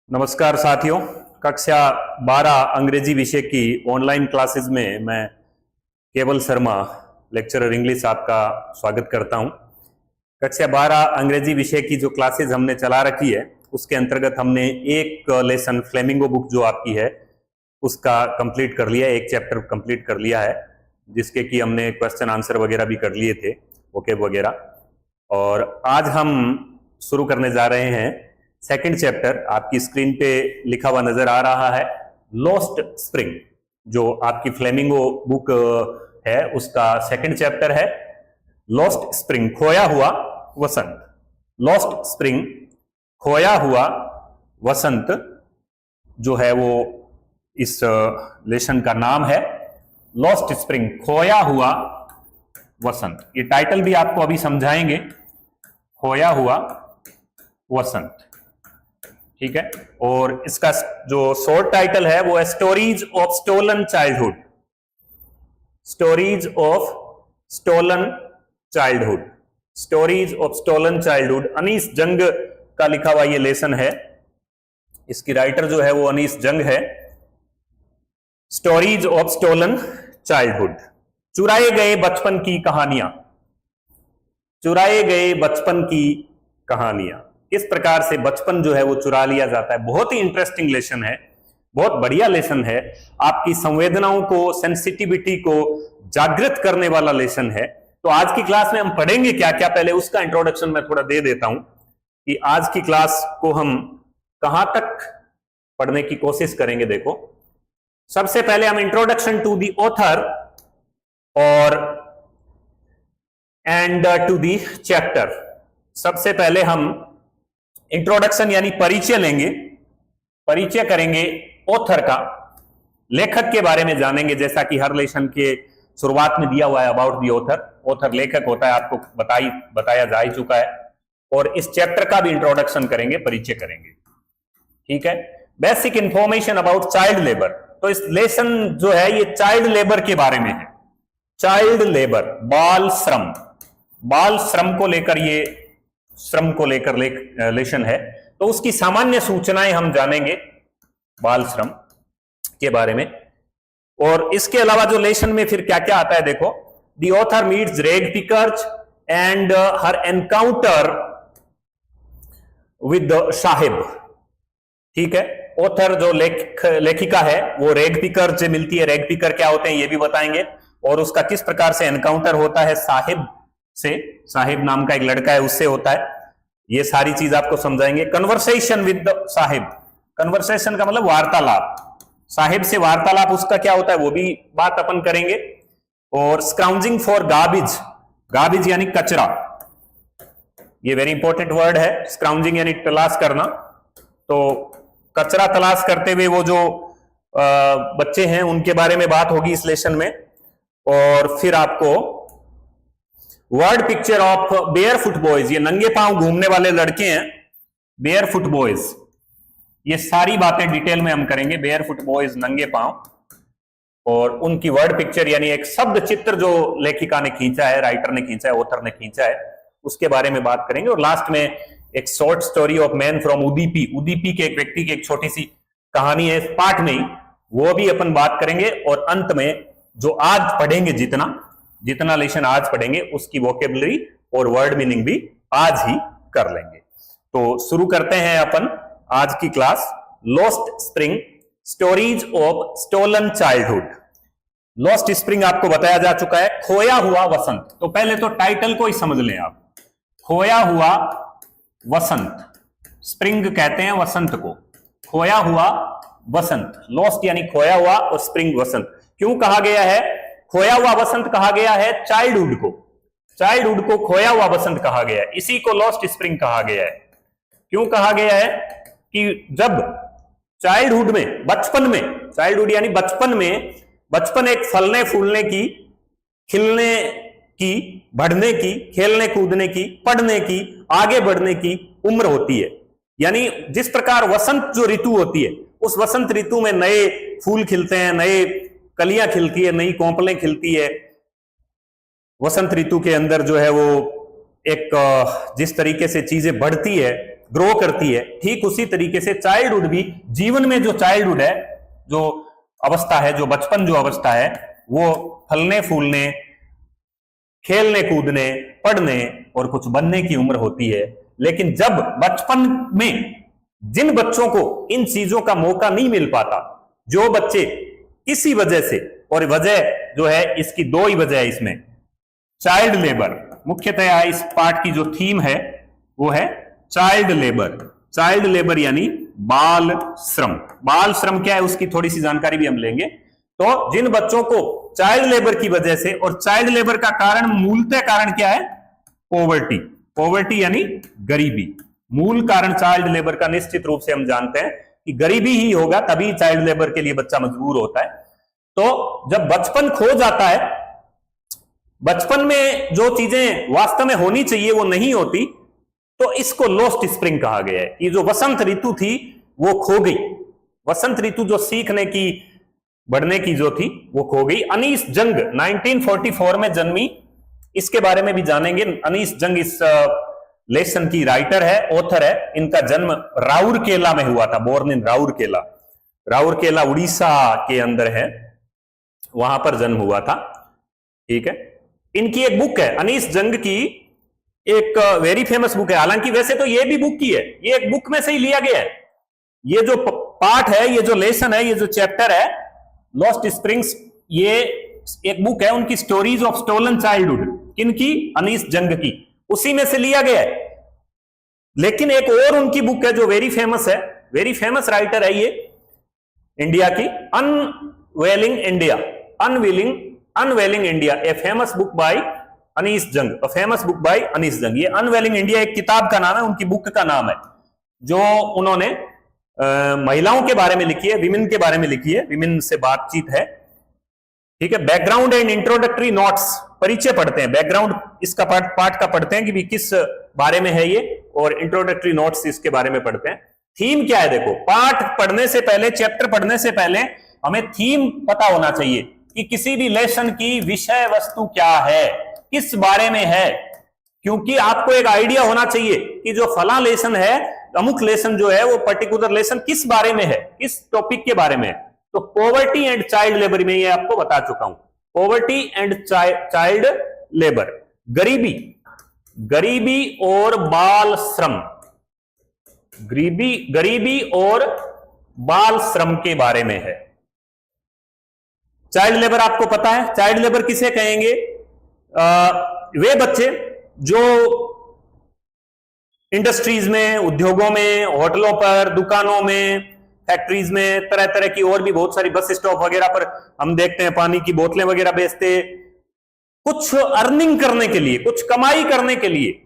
नमस्कार साथियों। कक्षा 12 अंग्रेजी विषय की ऑनलाइन क्लासेस में मैं केवल शर्मा लेक्चरर इंग्लिश आपका स्वागत करता हूं। कक्षा 12 अंग्रेजी विषय की जो क्लासेस हमने चला रखी है उसके अंतर्गत हमने एक लेसन फ्लेमिंगो बुक जो आपकी है उसका कंप्लीट कर लिया, एक चैप्टर कंप्लीट कर लिया है, जिसके कि हमने क्वेश्चन आंसर वगैरह भी कर लिए थे, वोकैब वगैरह। और आज हम शुरू करने जा रहे हैं सेकंड चैप्टर। आपकी स्क्रीन पे लिखा हुआ नजर आ रहा है लॉस्ट स्प्रिंग, जो आपकी फ्लेमिंगो बुक है उसका सेकंड चैप्टर है लॉस्ट स्प्रिंग, खोया हुआ वसंत। लॉस्ट स्प्रिंग, खोया हुआ वसंत जो है वो इस लेसन का नाम है। लॉस्ट स्प्रिंग, खोया हुआ वसंत। ये टाइटल भी आपको अभी समझाएंगे, खोया हुआ वसंत, ठीक है। और इसका जो शॉर्ट टाइटल है वो है stories of stolen childhood. Stories of stolen childhood, stories of stolen childhood. Anees Jung का लिखा हुआ ये लेसन है। इसकी राइटर जो है वो अनीस जंग है। स्टोरीज ऑफ स्टोलन चाइल्डहुड, चुराए गए बचपन की कहानियां, चुराए गए बचपन की कहानियां। किस प्रकार से बचपन जो है वो चुरा लिया जाता है। बहुत ही इंटरेस्टिंग लेसन है, बहुत बढ़िया लेसन है, आपकी संवेदनाओं को, सेंसिटिविटी को जागृत करने वाला लेसन है। तो आज की क्लास में हम पढ़ेंगे क्या क्या, पहले उसका इंट्रोडक्शन मैं थोड़ा दे देता हूं कि आज की क्लास को हम कहां तक पढ़ने की कोशिश करेंगे। देखो, सबसे पहले हम इंट्रोडक्शन टू द ऑथर और एंड टू द चैप्टर। सबसे पहले हम इंट्रोडक्शन यानी परिचय लेंगे, परिचय करेंगे ऑथर का, लेखक के बारे में जानेंगे। जैसा कि हर लेसन के शुरुआत में दिया हुआ है अबाउट दी ऑथर, ऑथर लेखक होता है, आपको बताया जा ही चुका है। और इस चैप्टर का भी इंट्रोडक्शन करेंगे, परिचय करेंगे, ठीक है। Basic information about child labour. तो इस लेसन जो है ये चाइल्ड लेबर के बारे में है। चाइल्ड लेबर, बाल श्रम, बाल श्रम को लेकर ये श्रम को लेकर लेसन है। तो उसकी सामान्य सूचनाएं हम जानेंगे बाल श्रम के बारे में। और इसके अलावा जो लेसन में फिर क्या क्या आता है, देखो, द ऑथर मीट्स रेग pickers and her encounter with Sahib, ठीक है। ऑथर जो लेखिका है वो रेग पिकर से मिलती है। रेग पिकर क्या होते हैं ये भी बताएंगे, और उसका किस प्रकार से एनकाउंटर होता है साहिब से, साहिब नाम का एक लड़का है उससे होता है। ये सारी चीज आपको समझाएंगे। कन्वर्सेशन विद साहिब, कन्वर्सेशन का मतलब वार्तालाप, साहिब से वार्तालाप उसका क्या होता है वो भी बात अपन करेंगे। और स्क्राउंजिंग फॉर गार्बेज, गार्बेज यानी कचरा, ये वेरी इंपॉर्टेंट वर्ड है। स्क्राउंजिंग यानी तलाश करना। तो कचरा तलाश करते हुए वो जो बच्चे हैं उनके बारे में बात होगी इस लेसन में। और फिर आपको word picture of bear foot boys, ये नंगे पांव घूमने वाले लड़के हैं, बेयर फुट बॉयज। ये सारी बातें डिटेल में हम करेंगे, बेयर फुट बॉयज, नंगे पांव, और उनकी वर्ड पिक्चर यानी एक शब्द चित्र जो लेखिका ने खींचा है, राइटर ने खींचा है, ऑथर ने खींचा है, उसके बारे में बात करेंगे। और लास्ट में एक short story of man from Udupi, Udupi के एक व्यक्ति की एक छोटी सी कहानी है इस पाठ में ही, वो भी अपन बात करेंगे। और अंत में जो आज पढ़ेंगे, जितना लेसन आज पढ़ेंगे उसकी वोकेबुलरी और वर्ड मीनिंग भी आज ही कर लेंगे। तो शुरू करते हैं अपन आज की class. Lost spring, stories of stolen childhood. Lost spring आपको बताया जा चुका है, खोया हुआ वसंत। तो पहले तो टाइटल को ही समझ लें आप, खोया हुआ वसंत। स्प्रिंग कहते हैं वसंत को, खोया हुआ वसंत। लॉस्ट यानी खोया हुआ और स्प्रिंग वसंत। क्यों कहा गया है खोया हुआ वसंत कहा गया है? चाइल्डहुड को, चाइल्डहुड को खोया हुआ वसंत कहा गया है, इसी को लॉस्ट स्प्रिंग कहा गया है। क्यों कहा गया है कि जब चाइल्डहुड में, बचपन में, चाइल्डहुड यानी बचपन में, बचपन एक फलने फूलने की, खिलने की, बढ़ने की, खेलने कूदने की, पढ़ने की, आगे बढ़ने की उम्र होती है। यानी जिस प्रकार वसंत जो ऋतु होती है, उस वसंत ऋतु में नए फूल खिलते हैं, नए कलियां खिलती है, नई कोंपलें खिलती है। वसंत ऋतु के अंदर जो है वो एक जिस तरीके से चीजें बढ़ती है ग्रो करती है, ठीक उसी तरीके से चाइल्डहुड भी, जीवन में जो चाइल्डहुड है, जो अवस्था है, जो बचपन जो अवस्था है, वो फलने फूलने, खेलने कूदने, पढ़ने और कुछ बनने की उम्र होती है। लेकिन जब बचपन में जिन बच्चों को इन चीजों का मौका नहीं मिल पाता, जो बच्चे किसी वजह से, और वजह जो है इसकी दो ही वजह है इसमें, चाइल्ड लेबर, मुख्यतः इस पाठ की जो थीम है वो है चाइल्ड लेबर। चाइल्ड लेबर यानी बाल श्रम। बाल श्रम क्या है उसकी थोड़ी सी जानकारी भी हम लेंगे। तो जिन बच्चों को चाइल्ड लेबर की वजह से, और चाइल्ड लेबर का कारण, मूलतः कारण क्या है? पॉवर्टी। पॉवर्टी यानी गरीबी। मूल कारण चाइल्ड लेबर का निश्चित रूप से हम जानते हैं कि गरीबी ही होगा, तभी चाइल्ड लेबर के लिए बच्चा मजबूर होता है। तो जब बचपन खो जाता है, बचपन में जो चीजें वास्तव में होनी चाहिए वो नहीं होती, तो इसको लॉस्ट स्प्रिंग कहा गया है। ये जो वसंत ऋतु थी वो खो गई। वसंत ऋतु जो सीखने की, बढ़ने की जो थी वो खो गई। अनीस जंग 1944 में जन्मी, इसके बारे में भी जानेंगे। अनीस जंग इस लेसन की राइटर है, ऑथर है। इनका जन्म राउरकेला में हुआ था, बोर्न इन राउरकेला। राउरकेला उड़ीसा के अंदर है, वहां पर जन्म हुआ था। ठीक है। इनकी एक बुक है अनीस जंग की, एक वेरी फेमस बुक है। हालांकि वैसे तो ये भी बुक की है, ये एक बुक में से ही लिया गया है। ये जो पार्ट है, ये जो लेसन है, ये जो चैप्टर है लॉस्ट स्प्रिंग्स, ये एक बुक है उनकी, स्टोरीज ऑफ स्टोलन चाइल्डहुड। किनकी? अनीस जंग की, उसी में से लिया गया है। लेकिन एक और उनकी बुक है जो वेरी फेमस है, वेरी फेमस राइटर है ये इंडिया की, unveiling India, unveiling India, a famous book by Anees Jung, a famous book by Anees Jung. ये अनवेलिंग इंडिया एक किताब का नाम है, उनकी बुक का नाम है, जो उन्होंने महिलाओं के बारे में लिखी है, विमेन के बारे में लिखी है, विमेन से बातचीत है। ठीक है। बैकग्राउंड एंड इंट्रोडक्टरी नोट्स, परिचय पढ़ते हैं, बैकग्राउंड इसका पार्ट का पढ़ते हैं कि भी किस बारे में है ये, और इंट्रोडक्टरी नोट्स इसके बारे में पढ़ते हैं। थीम क्या है? देखो, पाठ पढ़ने से पहले, चैप्टर पढ़ने से पहले हमें थीम पता होना चाहिए कि किसी भी लेसन की विषय वस्तु क्या है, किस बारे में है। क्योंकि आपको एक आइडिया होना चाहिए कि जो फला लेसन है, अमुक लेसन जो है, वो पर्टिकुलर लेसन किस बारे में है, किस टॉपिक के बारे में है। तो पॉवर्टी एंड चाइल्ड लेबर में ये आपको बता चुका हूं, पॉवर्टी एंड चाइल्ड लेबर, गरीबी, गरीबी और बाल श्रम, गरीबी और बाल श्रम के बारे में है। चाइल्ड लेबर आपको पता है, चाइल्ड लेबर किसे कहेंगे? वे बच्चे जो इंडस्ट्रीज में, उद्योगों में, होटलों पर, दुकानों में, फैक्ट्रीज में, तरह तरह की और भी बहुत सारी, बस स्टॉप वगैरह पर हम देखते हैं पानी की बोतलें वगैरह बेचते, कुछ अर्निंग करने के लिए, कुछ कमाई करने के लिए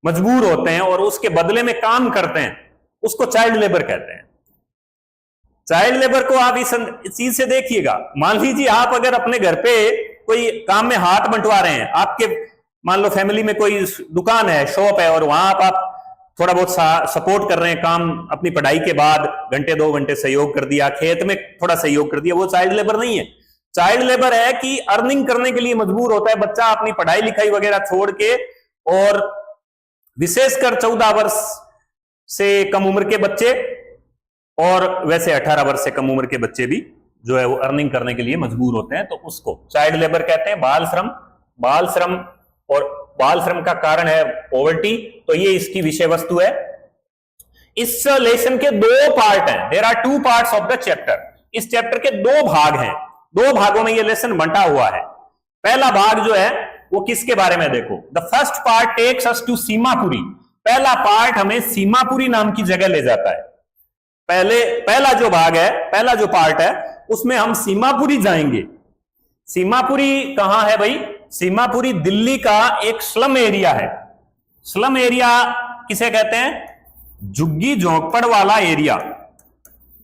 मजबूर होते हैं और उसके बदले में काम करते हैं, उसको चाइल्ड लेबर कहते हैं। चाइल्ड लेबर को आप इस चीज से देखिएगा, मान लीजिए आप अगर अपने घर पे कोई काम में हाथ बंटवा रहे हैं, आपके मान लो फैमिली में कोई दुकान है, शॉप है, और वहां आप थोड़ा बहुत सपोर्ट कर रहे हैं, काम अपनी पढ़ाई के बाद घंटे 2 घंटे सहयोग कर दिया, खेत में थोड़ा सहयोग कर दिया, वो चाइल्ड लेबर नहीं है। चाइल्ड लेबर है कि अर्निंग करने के लिए मजबूर होता है बच्चा, अपनी पढ़ाई लिखाई वगैरह छोड़ के, और विशेषकर 14 वर्ष से कम उम्र के बच्चे, और वैसे 18 वर्ष से कम उम्र के बच्चे भी जो है वो अर्निंग करने के लिए मजबूर होते हैं, तो उसको चाइल्ड लेबर कहते हैं। बाल श्रम, बाल श्रम, और बाल श्रम का कारण है पॉवर्टी, तो ये इसकी विषय वस्तु है। इस लेसन के 2 पार्ट हैं, there are 2 parts of the chapter. इस चैप्टर के 2 भाग हैं, 2 भागों में ये लेसन बंटा हुआ है। पहला भाग जो है वो किसके बारे में? देखो, the first part takes us to Seemapuri. पहला पार्ट हमें सीमापुरी नाम की जगह ले जाता है। पहला जो भाग है, पहला जो पार्ट है, उसमें हम सीमापुरी जाएंगे। सीमापुरी कहां है भाई? सीमापुरी दिल्ली का एक स्लम एरिया है। स्लम एरिया किसे कहते हैं? झुग्गी झोंपड़ वाला एरिया,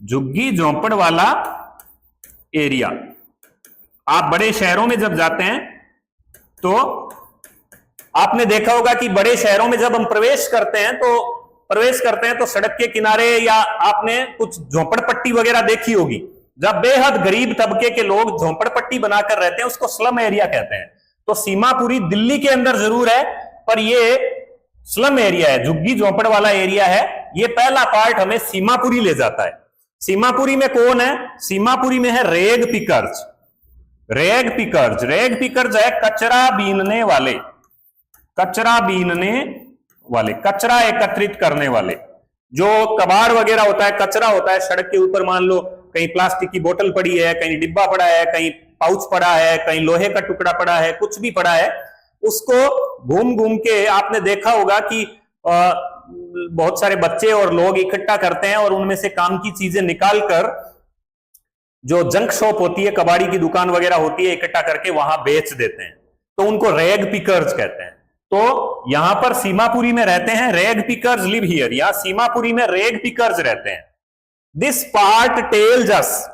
झुग्गी झोंपड़ वाला एरिया। आप बड़े शहरों में जब जाते हैं तो आपने देखा होगा कि बड़े शहरों में जब हम प्रवेश करते हैं तो सड़क के किनारे, या आपने कुछ झोंपड़पट्टी वगैरह देखी होगी, जब बेहद गरीब तबके के लोग झोंपड़पट्टी बनाकर रहते हैं, उसको स्लम एरिया कहते हैं। तो सीमापुरी दिल्ली के अंदर जरूर है, पर ये स्लम एरिया है, झुग्गी झोंपड़ वाला एरिया है, ये पहला पार्ट हमें सीमापुरी ले जाता है। सीमापुरी में कौन है? सीमापुरी में है रेग पिकर्स। रेग पिकर्स, रेग पिकर्स है कचरा बीनने वाले, कचरा बीनने वाले, कचरा एकत्रित करने वाले। जो कबाड़ वगैरह होता है, कचरा होता है सड़क के ऊपर, मान लो कहीं प्लास्टिक की बोतल पड़ी है, कहीं डिब्बा पड़ा है, कहीं पाउच पड़ा है, कहीं लोहे का टुकड़ा पड़ा है, कुछ भी पड़ा है, उसको घूम घूम के आपने देखा होगा कि बहुत सारे बच्चे और लोग इकट्ठा करते हैं और उनमें से काम की चीजें निकालकर जो जंक शॉप होती है, कबाड़ी की दुकान वगैरह होती है, इकट्ठा करके वहां बेच देते हैं, तो उनको रेग पिकर्स कहते हैं। तो यहां पर सीमापुरी में रहते हैं रेग पिकर्स लिव हियर, या सीमापुरी में रेग पिकर्स रहते हैं। This part tells us,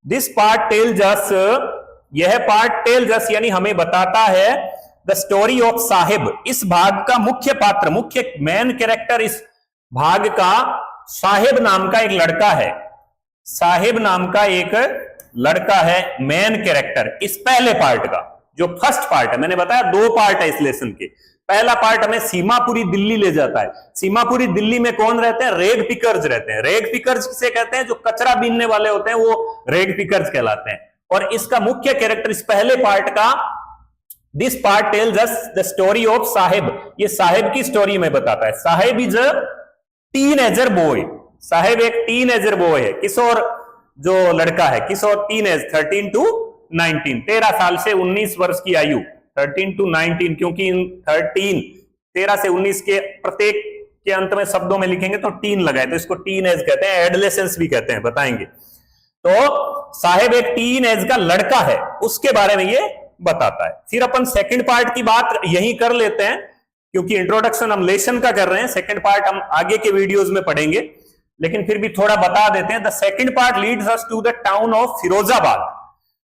this part tells us, यह पार्ट टेल्स अस यानी हमें बताता है द स्टोरी ऑफ साहिब। इस भाग का मुख्य पात्र, मुख्य मेन कैरेक्टर इस भाग का साहिब नाम का एक लड़का है। साहिब नाम का एक लड़का है मेन कैरेक्टर इस पहले पार्ट का, जो फर्स्ट पार्ट है। मैंने बताया 2 पार्ट है इस लेसन के। पहला पार्ट हमें सीमापुरी दिल्ली ले जाता है। सीमापुरी दिल्ली में कौन रहते हैं? रेग पिकर्स रहते हैं। रेग पिकर्स किसे कहते हैं? जो कचरा बीनने वाले होते हैं वो रेग पिकर्स कहलाते हैं। और इसका मुख्य कैरेक्टर इस पहले पार्ट का, this part tells us the story of Sahib, ये साहिब की स्टोरी में बताता है। Sahib is a teenager boy, Sahib एक टीनएजर बॉय है, किशोर जो लड़का है, किशोर टीनेज, 13 to 19, 13 साल से 19 वर्ष की आयु, 13 to 19, क्योंकि 13 से 19 के प्रत्येक के अंत में शब्दों में लिखेंगे तो टीन लगाए, तो इसको टीन एज कहते हैं, एडोलेसेंस भी कहते हैं, बताएंगे। तो साहिब एक टीन एज का लड़का है, उसके बारे में ये बताता है। फिर अपन सेकंड पार्ट की बात यहीं कर लेते हैं, क्योंकि इंट्रोडक्शन हम लेसन का कर रहे हैं, सेकंड पार्ट हम आगे के वीडियोस में पढ़ेंगे, लेकिन फिर भी थोड़ा बता देते हैं। The second part leads us to the town of Firozabad.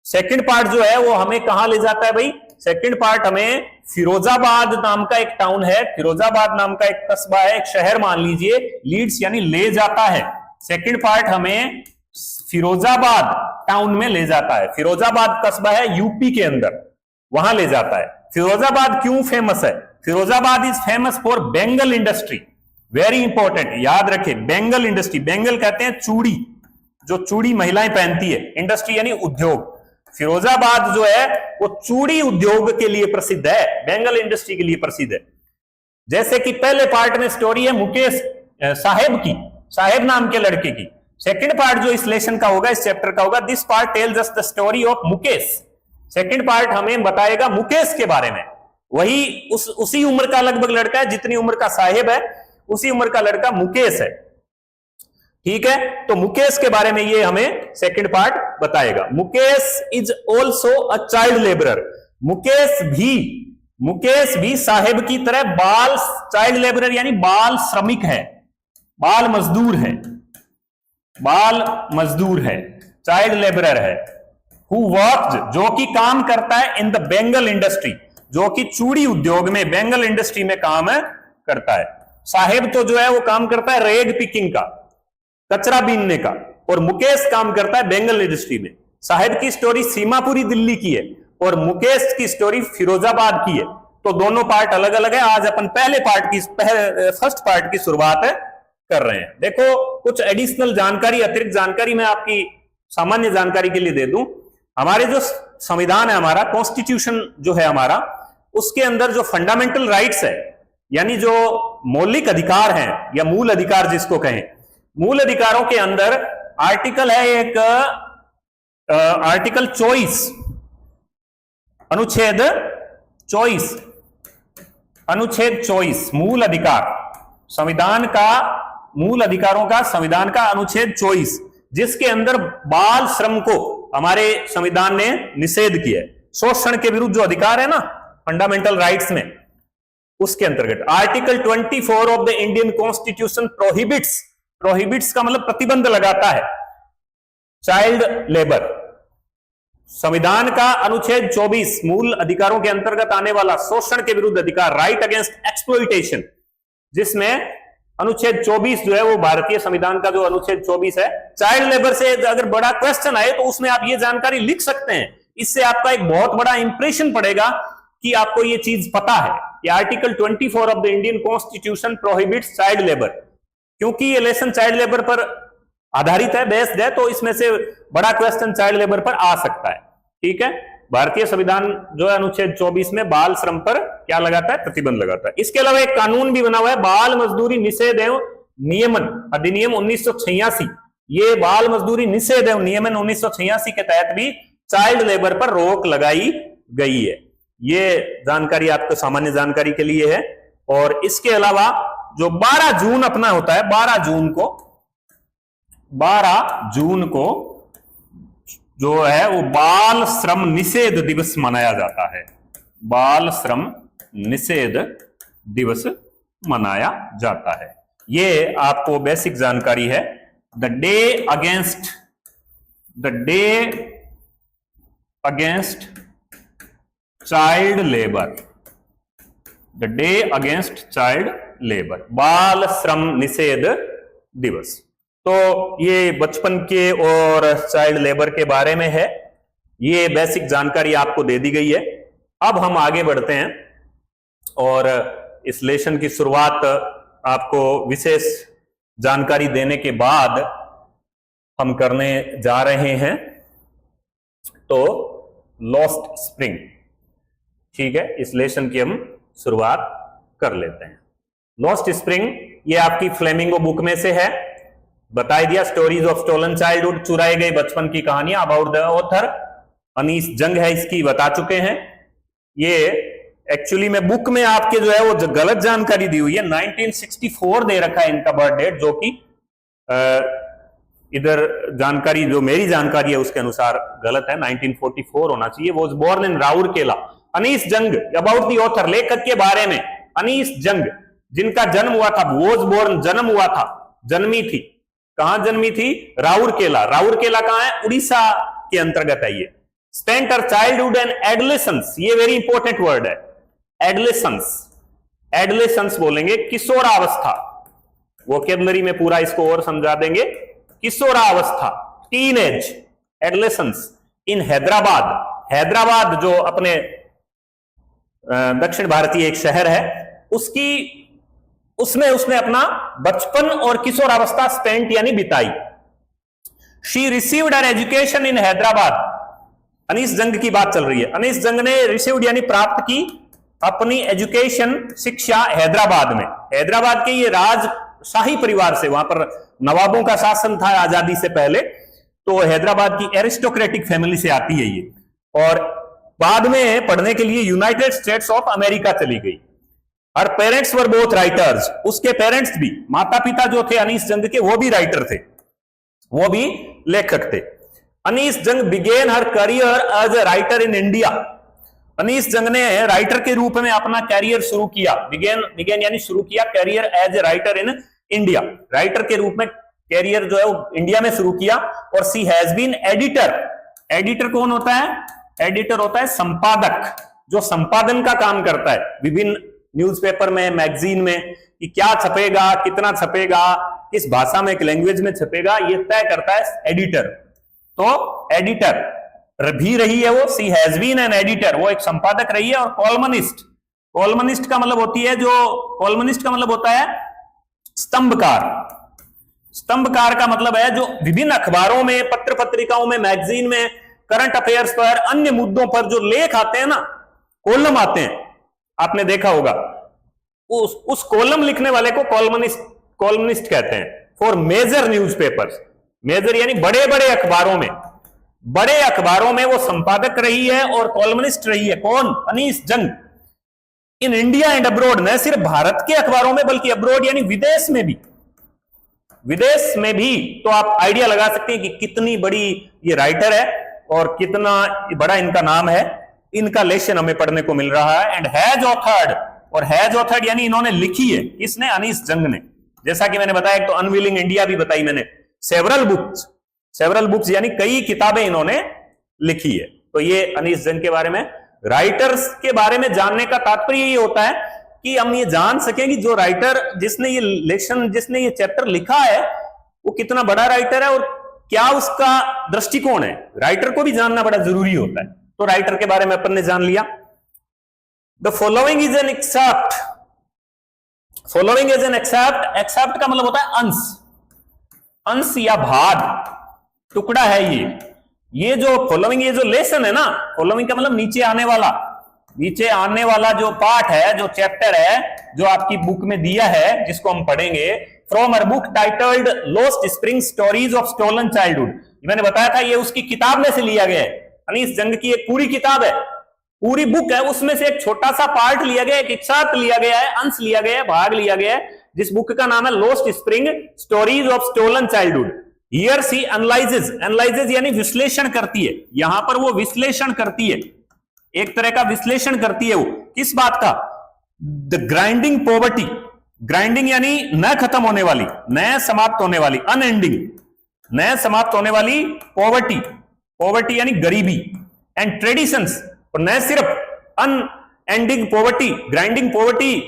Second part जो है वो हमें कहां ले जाता है भाई? सेकंड पार्ट हमें फिरोजाबाद नाम का एक टाउन है, फिरोजाबाद नाम का एक कस्बा है, एक शहर मान लीजिए, लीड्स यानी ले जाता है। सेकंड पार्ट हमें फिरोजाबाद टाउन में ले जाता है। फिरोजाबाद कस्बा है यूपी के अंदर, वहां ले जाता है। फिरोजाबाद क्यों फेमस है? Firozabad is famous for Bengal industry, very important, याद रखें, बेंगल इंडस्ट्री। बेंगल कहते हैं चूड़ी, जो चूड़ी महिलाएं पहनती है, इंडस्ट्री यानी उद्योग। फिरोजाबाद जो है वो चूड़ी उद्योग के लिए प्रसिद्ध है, बेंगल इंडस्ट्री के लिए प्रसिद्ध है। जैसे कि पहले पार्ट में स्टोरी है मुकेश साहेब की, साहेब नाम के लड़के की। सेकंड पार्ट जो इस लेसन का होगा, इस चैप्टर का होगा, this part tells us the story of Mukesh. Second part हमें बताएगा मुकेश के बारे में। वही उसी उम्र का लगभग लड़का है जितनी उम्र का साहेब है, उसी उम्र का लड़का मुकेश है, ठीक है। तो मुकेश के बारे में ये हमें सेकंड पार्ट बताएगा। Mukesh is also a child labourer. Mukesh भी साहेब की तरह बाल चाइल्ड लेबरर यानी बाल श्रमिक है, बाल मजदूर है, बाल मजदूर है, चाइल्ड लेबरर है। हु वर्क्ड, जो कि काम करता है, इन द बेंगल इंडस्ट्री, जो कि चूड़ी उद्योग में, बेंगल इंडस्ट्री में काम करता है। साहेब तो जो है वो काम करता है रेग पिकिंग का, कचरा बीनने का, और मुकेश काम करता है बेंगल इंडस्ट्री में। साहेब की स्टोरी सीमापुरी दिल्ली की है और मुकेश की स्टोरी फिरोजाबाद की है। तो दोनों पार्ट अलग अलग है। आज अपन पहले पार्ट की, फर्स्ट पार्ट की शुरुआत कर रहे हैं। देखो कुछ एडिशनल जानकारी, अतिरिक्त जानकारी मैं आपकी सामान्य जानकारी के लिए दे दूं। हमारे जो संविधान है, हमारा कॉन्स्टिट्यूशन जो है हमारा, उसके अंदर जो फंडामेंटल राइट्स है, यानी जो मौलिक अधिकार हैं या मूल अधिकार जिसको कहें, मूल अधिकारों के अंदर आर्टिकल है एक आर्टिकल 24, अनुच्छेद 24, अनुच्छेद 24 मूल अधिकार, संविधान का मूल अधिकारों का, संविधान का अनुच्छेद 24, जिसके अंदर बाल श्रम को हमारे संविधान ने निषेध किया है। शोषण के विरुद्ध जो अधिकार है ना फंडामेंटल राइट्स में, उसके अंतर्गत article 24 of the Indian constitution prohibits, prohibits का मतलब प्रतिबंध लगाता है चाइल्ड लेबर। संविधान का अनुच्छेद 24 मूल अधिकारों के अंतर्गत आने वाला शोषण के विरुद्ध अधिकार, राइट अगेंस्ट एक्सप्लॉइटेशन, जिसमें अनुच्छेद 24 जो है वो भारतीय संविधान का जो अनुच्छेद 24 है, चाइल्ड लेबर से अगर बड़ा क्वेश्चन आए तो उसमें आप ये जानकारी लिख सकते हैं। इससे आपका एक बहुत बड़ा इंप्रेशन पड़ेगा कि आपको ये चीज पता है। ये article 24 of the Indian constitution prohibits child labour. क्योंकि ये लेसन चाइल्ड लेबर पर आधारित है, बेस्ड है, तो इसमें से बड़ा क्वेश्चन चाइल्ड लेबर पर आ सकता है। ठीक है, भारतीय संविधान जो है अनुच्छेद 24 में बाल श्रम पर क्या लगाता है, प्रतिबंध लगाता है। इसके अलावा एक कानून भी बना हुआ है, बाल मजदूरी निषेध एवं नियमन अधिनियम 1986। ये बाल मजदूरी निषेध एवं नियमन 1986 के तहत भी चाइल्ड लेबर पर रोक लगाई गई है। ये जानकारी आपको सामान्य जानकारी के लिए है। और इसके अलावा जो 12 जून अपना होता है, 12 जून को जो है वो बाल श्रम निषेध दिवस मनाया जाता है। बाल श्रम निषेध दिवस मनाया जाता है। ये आपको बेसिक जानकारी है। The day against child labour, the day against child labour, बाल श्रम निषेध दिवस। तो ये बचपन के और चाइल्ड लेबर के बारे में है। ये बेसिक जानकारी आपको दे दी गई है। अब हम आगे बढ़ते हैं और इस लेसन की शुरुआत आपको विशेष जानकारी देने के बाद हम करने जा रहे हैं। तो लॉस्ट स्प्रिंग, ठीक है, इस लेसन की हम शुरुआत कर लेते हैं। लॉस्ट स्प्रिंग ये आपकी फ्लेमिंगो बुक में से है। बता दिया, स्टोरीज ऑफ स्टोलन चाइल्डहुड, चुराए गए बचपन की कहानियां, अबाउट द ऑथर अनीस जंग है इसकी, बता चुके हैं। ये एक्चुअली में बुक में आपके जो है वो गलत जानकारी दी हुई है। 1964 दे रखा है इनका बर्थ डेट, जो कि इधर जानकारी जो मेरी जानकारी है उसके अनुसार गलत है, 1944 होना चाहिए। Was born in Rourkela. Anees Jung, about the author, लेखक के बारे में, अनीस जंग, जिनका जन्म हुआ था, वॉज बोर्न जन्म हुआ था, जन्मी थी। कहां जन्मी थी? राउरकेला। राउरकेला कहां है? उड़ीसा के अंतर्गत है ये। Spent her childhood and adolescence, ये वेरी इंपॉर्टेंट वर्ड है, एडोलेसेंस। एडोलेसेंस बोलेंगे, किशोरावस्था। वोकेबलरी में पूरा इसको और समझा देंगे। किशोरावस्था, टीनेज, एडोलेसेंस इन हैदराबाद। हैदराबाद जो अपने दक्षिण भारतीय एक शहर है, उसमें उसने अपना बचपन और किशोरावस्था स्पेंट यानी बिताई। She received her education in Hyderabad. Anees Jung की बात चल रही है। अनीस जंग ने रिसीव्ड यानी प्राप्त की अपनी एजुकेशन, शिक्षा हैदराबाद में। हैदराबाद के ये राजशाही परिवार से, वहां पर नवाबों का शासन था आजादी से पहले, तो हैदराबाद की एरिस्टोक्रेटिक फैमिली से आती है ये। और बाद में पढ़ने के लिए यूनाइटेड स्टेट्स ऑफ अमेरिका चली गई। हर पेरेंट्स वर बोथ राइटर्स, उसके पेरेंट्स भी, माता पिता जो थे अनीस जंग के, वो भी राइटर थे, वो भी लेखक थे। Anees Jung began her career as a writer in India. Anees Jung ने राइटर के रूप में अपना कैरियर शुरू किया। बिगेन यानी शुरू किया, career as a writer in India, writer के रूप में कैरियर जो है वो इंडिया में शुरू किया। और सी हैज बीन एडिटर। एडिटर कौन होता है? एडिटर होता है संपादक, जो संपादन का काम करता है विभिन्न न्यूज़पेपर में, मैगजीन में, कि क्या छपेगा, कितना छपेगा, किस भाषा में, लैंग्वेज में छपेगा, ये तय करता है एडिटर। तो एडिटर भी रही है वो, सी हैज बीन एन एडिटर, वो एक संपादक रही है। और कॉलमनिस्ट, कॉलमनिस्ट का मतलब होती है कॉलमनिस्ट का मतलब होता है स्तंभकार। स्तंभकार का मतलब है जो विभिन्न अखबारों में, पत्र पत्रिकाओं में, मैगजीन में, करंट अफेयर्स पर, अन्य मुद्दों पर जो लेख आते हैं ना, कॉलम आते हैं, आपने देखा होगा, उस कॉलम लिखने वाले को कॉलमनिस्ट कहते हैं। फॉर मेजर न्यूज़पेपर्स, मेजर यानी बड़े बड़े अखबारों में, बड़े अखबारों में वो संपादक रही है और कॉलमनिस्ट रही है। कौन? अनीस जंग। इन इंडिया एंड अब्रॉड, न सिर्फ भारत के अखबारों में बल्कि अब्रॉड यानी विदेश में भी, विदेश में भी। तो आप आइडिया लगा सकते हैं कि कितनी बड़ी ये राइटर है और कितना बड़ा इनका नाम है। इनका लेसन हमें पढ़ने को मिल रहा है। एंड हैज ऑथर्ड, और हैज ऑथर्ड यानी इन्होंने लिखी है। किसने? अनीस जंग ने। जैसा कि मैंने बताया, तो अनविलिंग इंडिया भी बताई मैंने। सेवरल बुक्स यानी कई किताबें इन्होंने लिखी है। तो ये अनीस जंग के बारे में। राइटर्स के बारे में जानने का तात्पर्य ये होता है कि हम ये जान सकें कि जो राइटर, जिसने ये लेसन, जिसने ये चैप्टर लिखा है, वो कितना बड़ा राइटर है और क्या उसका दृष्टिकोण है। राइटर को भी जानना बड़ा जरूरी होता है। तो राइटर के बारे में अपन ने जान लिया। The following is an excerpt, following is an excerpt, excerpt का मतलब होता है अंश, अंश या भाग, टुकड़ा है ये जो फॉलोइंग, ये जो लेसन है ना, फॉलोइंग का मतलब नीचे आने वाला, नीचे आने वाला जो पार्ट है, जो चैप्टर है, जो आपकी बुक में दिया है, जिसको हम पढ़ेंगे, from a book titled lost spring stories of stolen childhood. मैंने बताया था ये उसकी किताब में से लिया गया है, अनीस जंग की एक पूरी किताब है, पूरी बुक है, उसमें से एक छोटा सा पार्ट लिया गया, एक एक्सर्प्ट लिया गया है, अंश लिया गया है, भाग लिया गया है, जिस बुक का नाम है lost spring stories of stolen childhood. Here she analyses, analyses यानी विश्लेषण करती है, यहां पर वो विश्लेषण करती है, एक तरह का विश्लेषण करती है वो, किस बात का? द ग्राइंडिंग पॉवर्टी, ग्राइंडिंग यानी न खत्म होने वाली, न समाप्त होने वाली, अनएंडिंग, न समाप्त होने वाली पॉवर्टी, पॉवर्टी यानी गरीबी, एंड ट्रेडिशंस, और न सिर्फ अनएंडिंग पॉवर्टी, ग्राइंडिंग पॉवर्टी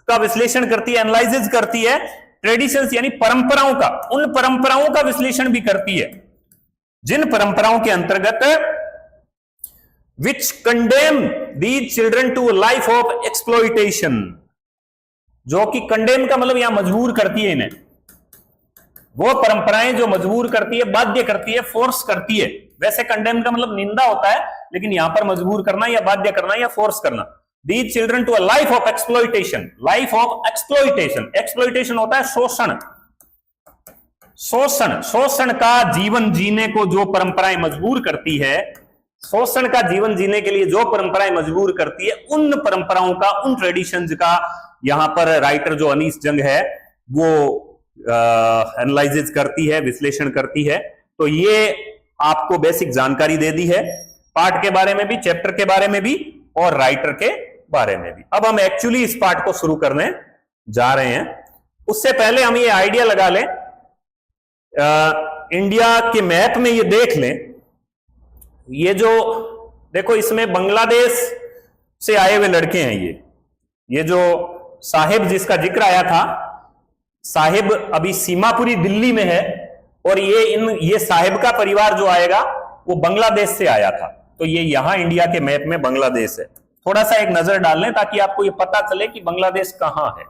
का विश्लेषण करती है, एनालाइसिस करती है, ट्रेडिशंस यानी परंपराओं का, उन परंपराओं का विश्लेषण भी करती है जिन परंपराओं के अंतर्गत which condemn these children to life of exploitation, जो कि कंडेम का मतलब यहां मजबूर करती है इन्हें, वो परंपराएं जो मजबूर करती है, बाध्य करती है, फोर्स करती है। वैसे कंडेम का मतलब निंदा होता है, लेकिन यहां पर मजबूर करना या बाध्य करना या फोर्स करना। These children to a life of exploitation, life of exploitation, exploitation होता है शोषण, शोषण, शोषण का जीवन जीने को जो परंपराएं मजबूर करती है, शोषण का जीवन जीने के लिए जो परंपराएं मजबूर करती है, उन परंपराओं का, उन ट्रेडिशंस का यहां पर राइटर जो अनीस जंग है वो एनालाइसिस करती है, विश्लेषण करती है। तो ये आपको बेसिक जानकारी दे दी है, पार्ट के बारे में भी, चैप्टर के बारे में भी, और राइटर के बारे में भी। अब हम एक्चुअली इस पार्ट को शुरू करने जा रहे हैं। उससे पहले हम ये आइडिया लगा लें, इंडिया के मैप में ये देख लें, ये जो देखो इसमें बांग्लादेश से आए हुए लड़के हैं, ये जो साहिब जिसका जिक्र आया था, साहिब अभी सीमापुरी दिल्ली में है, और ये साहिब का परिवार जो आएगा वो बांग्लादेश से आया था। तो ये यहां इंडिया के मैप में बांग्लादेश है। थोड़ा सा एक नजर डाल लें ताकि आपको ये पता चले कि बांग्लादेश कहां है,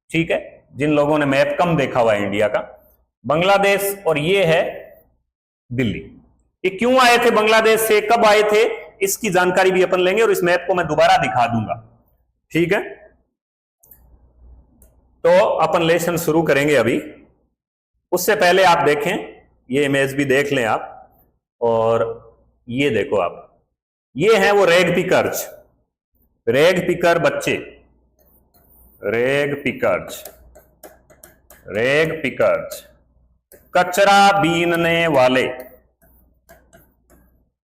ठीक है, जिन लोगों ने मैप कम देखा हुआ है इंडिया का, बांग्लादेश, और ये है दिल्ली। ये क्यों आए थे बांग्लादेश से, कब आए थे, इसकी जानकारी भी अपन लेंगे, और इस मैप को मैं दोबारा दिखा दूंगा, ठीक है। तो अपन लेसन शुरू करेंगे अभी। उससे पहले आप देखें, ये इमेज भी देख लें आप, और ये देखो आप, ये है वो रैग पिकर्स, रैग पिकर बच्चे, रैग पिकर्स, रैग पिकर्स, कचरा बीनने वाले,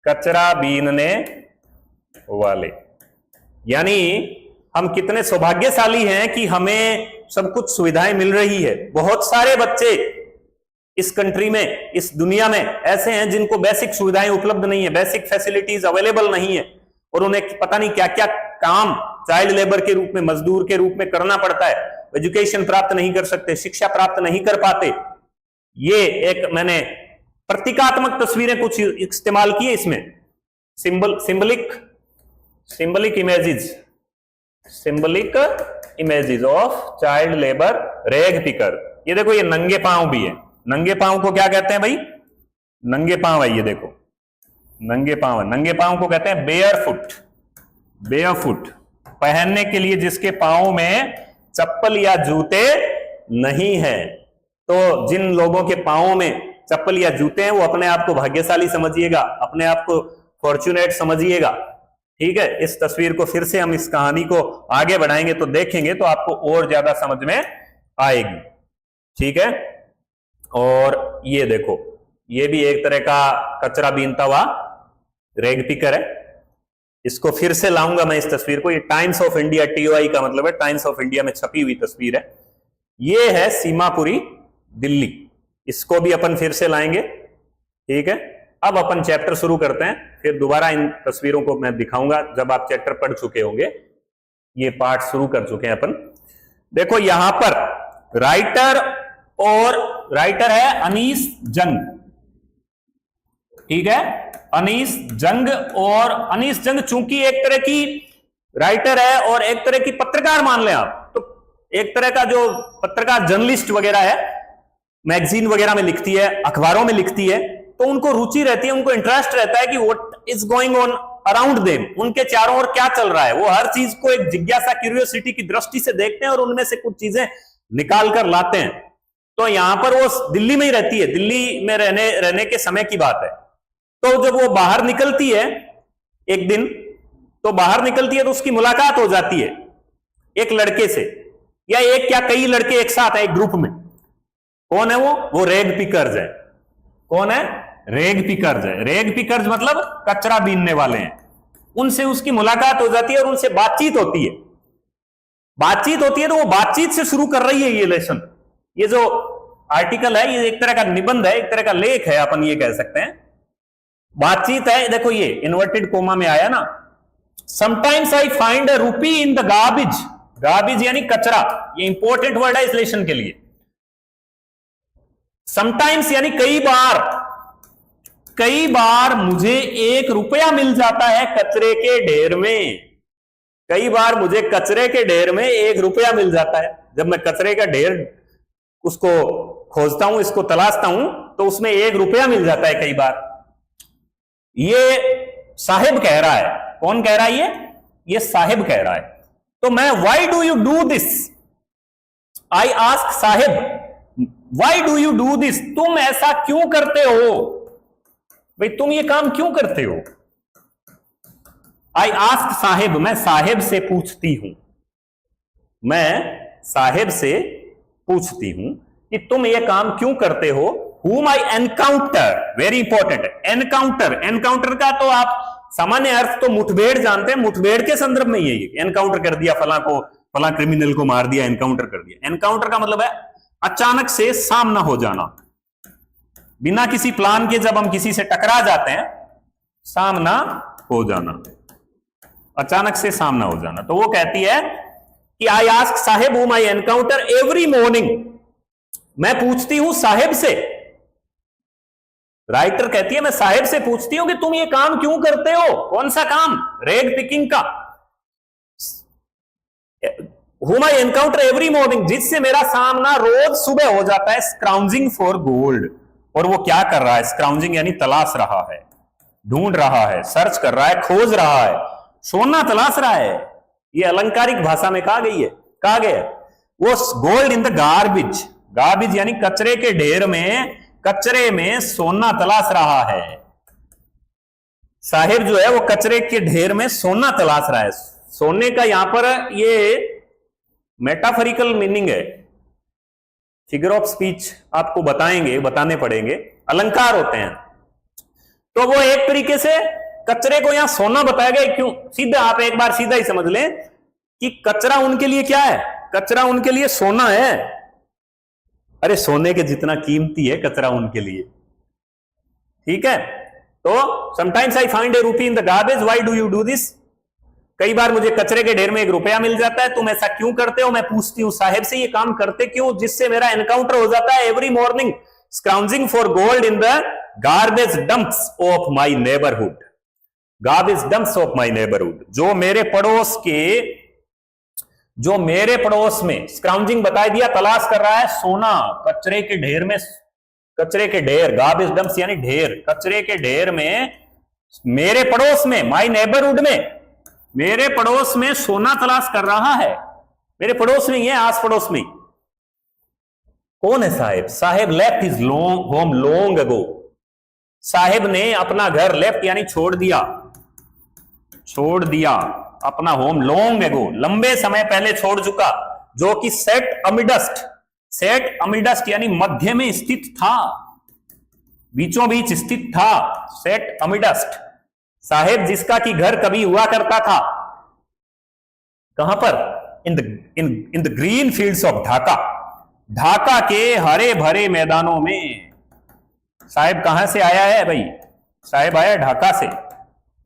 कचरा बीनने वाले। यानी हम कितने सौभाग्यशाली हैं कि हमें सब कुछ सुविधाएं मिल रही है। बहुत सारे बच्चे इस कंट्री में, इस दुनिया में ऐसे हैं जिनको बेसिक सुविधाएं उपलब्ध नहीं है, बेसिक फैसिलिटीज अवेलेबल नहीं है, और उन्हें पता नहीं क्या क्या काम चाइल्ड लेबर के रूप में, मजदूर के रूप में करना पड़ता है, एजुकेशन प्राप्त नहीं कर सकते, शिक्षा प्राप्त नहीं कर पाते। ये एक मैंने प्रतीकात्मक तस्वीरें कुछ इस्तेमाल की है इसमें, symbolic images of child labour, rag picker. ये देखो, ये नंगे पांव भी है, नंगे पांव को क्या कहते हैं भाई, नंगे पांव है, ये देखो नंगे पांव है, नंगे पांव को कहते हैं बेयर फुट, बेयर फुट, पहनने के लिए जिसके पांव में चप्पल या जूते नहीं है। तो जिन लोगों के पांव में चप्पल या जूते हैं वो अपने आप को भाग्यशाली समझिएगा, अपने आप को फॉर्चुनेट समझिएगा, ठीक है। इस तस्वीर को फिर से हम इस कहानी को आगे बढ़ाएंगे तो देखेंगे तो आपको और ज्यादा समझ में आएगी, ठीक है। और ये देखो, ये भी एक तरह का कचरा बीनता हुआ रैग पिकर है। इसको फिर से लाऊंगा मैं इस तस्वीर को, ये टाइम्स ऑफ इंडिया, TOI का मतलब है टाइम्स ऑफ इंडिया में छपी हुई तस्वीर है। ये है सीमापुरी दिल्ली, इसको भी अपन फिर से लाएंगे, ठीक है। अब अपन चैप्टर शुरू करते हैं, फिर दोबारा इन तस्वीरों को मैं दिखाऊंगा जब आप चैप्टर पढ़ चुके होंगे। ये पार्ट शुरू कर चुके हैं अपन। देखो यहां पर राइटर है अनीस जंग, ठीक है, अनीस जंग। और अनीस जंग चूंकि एक तरह की राइटर है और एक तरह की पत्रकार मान लें आप, तो एक तरह का जो पत्रकार जर्नलिस्ट वगैरह है, मैगजीन वगैरह में लिखती है, अखबारों में लिखती है, तो उनको रुचि रहती है, उनको इंटरेस्ट रहता है कि what is going on around them, उनके चारों ओर क्या चल रहा है। वो हर चीज को एक जिज्ञासा, क्यूरियोसिटी की दृष्टि से देखते हैं और उनमें से कुछ चीजें निकाल कर लाते हैं। तो यहां पर वो दिल्ली में ही रहती है, दिल्ली में रहने के समय की बात है। तो जब वो बाहर निकलती है एक दिन, तो बाहर निकलती है तो उसकी मुलाकात हो जाती है एक लड़के से, या एक क्या कई लड़के एक साथ है एक ग्रुप में। कौन है वो रेग पिकर्स है। कौन है? रेग पिकर्स है। रेग पिकर्स मतलब कचरा बीनने वाले हैं। उनसे उसकी मुलाकात हो जाती है और उनसे बातचीत होती है। बातचीत होती है तो वो बातचीत से शुरू कर रही है ये लेसन। ये जो आर्टिकल है ये एक तरह का निबंध है, एक तरह का लेख है, अपन ये कह सकते हैं। बातचीत है, देखो ये इन्वर्टेड कोमा में आया ना। समटाइम्स आई फाइंड अ रूपी इन द गार्बेज। गार्बेज यानी कचरा, ये इंपॉर्टेंट वर्ड है इस लेसन के लिए। समटाइम्स यानी कई बार मुझे 1 रुपया मिल जाता है कचरे के ढेर में। कई बार मुझे कचरे के ढेर में 1 रुपया मिल जाता है। जब मैं कचरे का ढेर उसको खोजता हूं, इसको तलाशता हूं, तो उसमें 1 रुपया मिल जाता है कई बार। ये साहिब कह रहा है। कौन कह रहा है? ये साहिब कह रहा है। तो मैं why do you do this, I ask Sahib why do you do this, तुम ऐसा क्यों करते हो भाई, तुम ये काम क्यों करते हो। आई आस्क साहिब, मैं साहिब से पूछती हूं, मैं साहिब से पूछती हूं कि तुम ये काम क्यों करते हो। whom I encounter, very important है एनकाउंटर। एनकाउंटर का तो आप सामान्य अर्थ तो मुठभेड़ जानते हैं, मुठभेड़ के संदर्भ में ये एनकाउंटर कर दिया, फला क्रिमिनल को मार दिया, एनकाउंटर कर दिया। एनकाउंटर का मतलब है अचानक से सामना हो जाना, बिना किसी प्लान के। जब हम किसी से टकरा जाते हैं, सामना हो जाना, अचानक से सामना हो जाना। तो वो कहती है कि I ask Sahib whom I encounter every morning, मैं पूछती हूं साहिब से। राइटर कहती है मैं साहिब से पूछती हूं कि तुम ये काम क्यों करते हो। कौन सा काम? रेग पिकिंग का। whom I encounter every morning, जिससे मेरा सामना रोज सुबह हो जाता है। स्क्राउजिंग फॉर गोल्ड, और वो क्या कर रहा है? स्क्राउजिंग यानी तलाश रहा है, ढूंढ रहा है, सर्च कर रहा है, खोज रहा है, सोना तलाश रहा है। ये अलंकारिक भाषा में कहा गया वो gold in the garbage. Garbage यानी कचरे के ढेर में, कचरे में सोना तलाश रहा है। साहिब जो है वो कचरे के ढेर में सोना तलाश रहा है। सोने का यहां पर ये मेटाफोरिकल मीनिंग है, फिगर ऑफ स्पीच आपको बताने पड़ेंगे, अलंकार होते हैं। तो वो एक तरीके से कचरे को यहां सोना बताया गया। क्यों? सीधा आप एक बार सीधा ही समझ लें कि कचरा उनके लिए क्या है? कचरा उनके लिए सोना है। अरे सोने के जितना कीमती है कचरा उनके लिए। ठीक है। तो समटाइम्स आई फाइंड ए रूपी इन the garbage, why do you do this, कई बार मुझे कचरे के ढेर में 1 रुपया मिल जाता है, तुम ऐसा क्यों करते हो। मैं पूछती हूं साहिब से ये काम करते क्यों, जिससे मेरा एनकाउंटर हो जाता है every morning scrounging for gold in the garbage dumps of my neighbourhood. Garbage dumps of my neighbourhood, जो मेरे पड़ोस में स्क्राउजिंग बता दिया, तलाश कर रहा है सोना कचरे के ढेर में। कचरे के ढेर, गार्बेज डंप्स यानी ढेर, कचरे के ढेर में मेरे पड़ोस में, माई नेबरहुड में, मेरे पड़ोस में सोना तलाश कर रहा है। मेरे पड़ोस में ही है, आस पड़ोस में। कौन है Sahib? Sahib left his home long ago. Sahib ने अपना घर लेफ्ट यानी छोड़ दिया अपना होम लॉन्ग अगो, लंबे समय पहले छोड़ चुका, जो कि सेट अमिडस्ट यानी मध्य में स्थित था, बीचों बीच स्थित था। सेट अमिडस्ट, साहिब जिसका कि घर कभी हुआ करता था। कहां पर? In the green fields of Dhaka, Dhaka के हरे भरे मैदानों में। साहिब कहां से आया है भाई? साहिब आया ढाका से।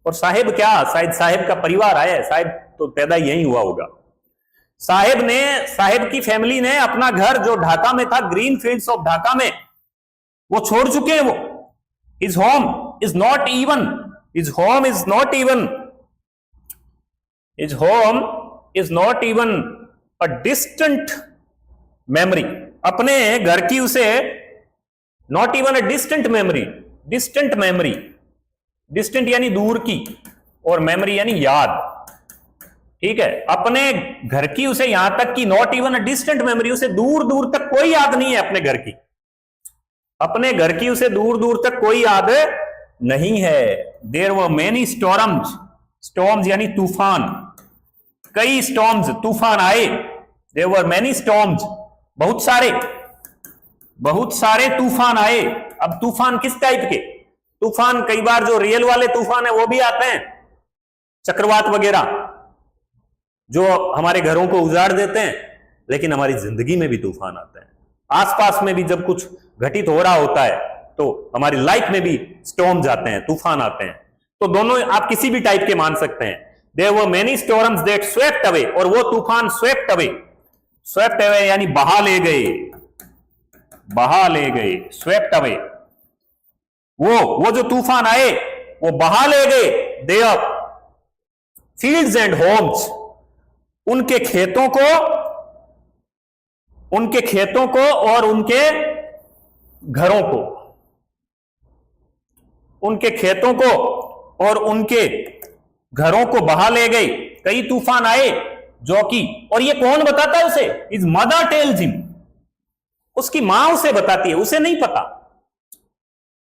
और साहिब क्या, शायद साहिब का परिवार आया है, साहिब तो पैदा यहीं हुआ होगा। साहिब की फैमिली ने अपना घर जो ढाका में था, ग्रीन फील्ड्स ऑफ ढाका में, वो छोड़ चुके हैं। वो his home is not even a distant memory, अपने घर की उसे, not even a distant memory, distant memory, distant यानी दूर की और मेमोरी यानी याद, ठीक है। अपने घर की उसे यहां तक की, not even a distant memory, उसे दूर दूर तक कोई याद नहीं है अपने घर की, अपने घर की उसे दूर दूर तक कोई याद नहीं है। There were many storms, storms यानी तूफान, कई स्टॉर्म्स तूफान आए, देयर वर मेनी स्टॉर्म्स, बहुत सारे तूफान आए। अब तूफान किस टाइप के? तूफान कई बार जो रियल वाले तूफान है वो भी आते हैं, चक्रवात वगैरह जो हमारे घरों को उजाड़ देते हैं, लेकिन हमारी जिंदगी में भी तूफान आते हैं। आसपास में भी जब कुछ घटित हो रहा होता है तो हमारी लाइफ में भी स्टॉर्म्स आते हैं, तूफान आते हैं। तो दोनों आप किसी भी टाइप के मान सकते हैं। There were many storms that swept away, और वो तूफान स्वेप्ट अवे, स्वेप्ट अवे यानी बहा ले गए, बहा ले गए, स्वेप्ट अवे, वो जो तूफान आए वो बहा ले गए देयर फील्ड्स एंड होम्स, उनके खेतों को और उनके घरों को, उनके खेतों को और उनके घरों को बहा ले गए। कई तूफान आए जो कि, और ये कौन बताता है उसे? इज मदर टेल्स हिम, उसकी मां उसे बताती है, उसे नहीं पता,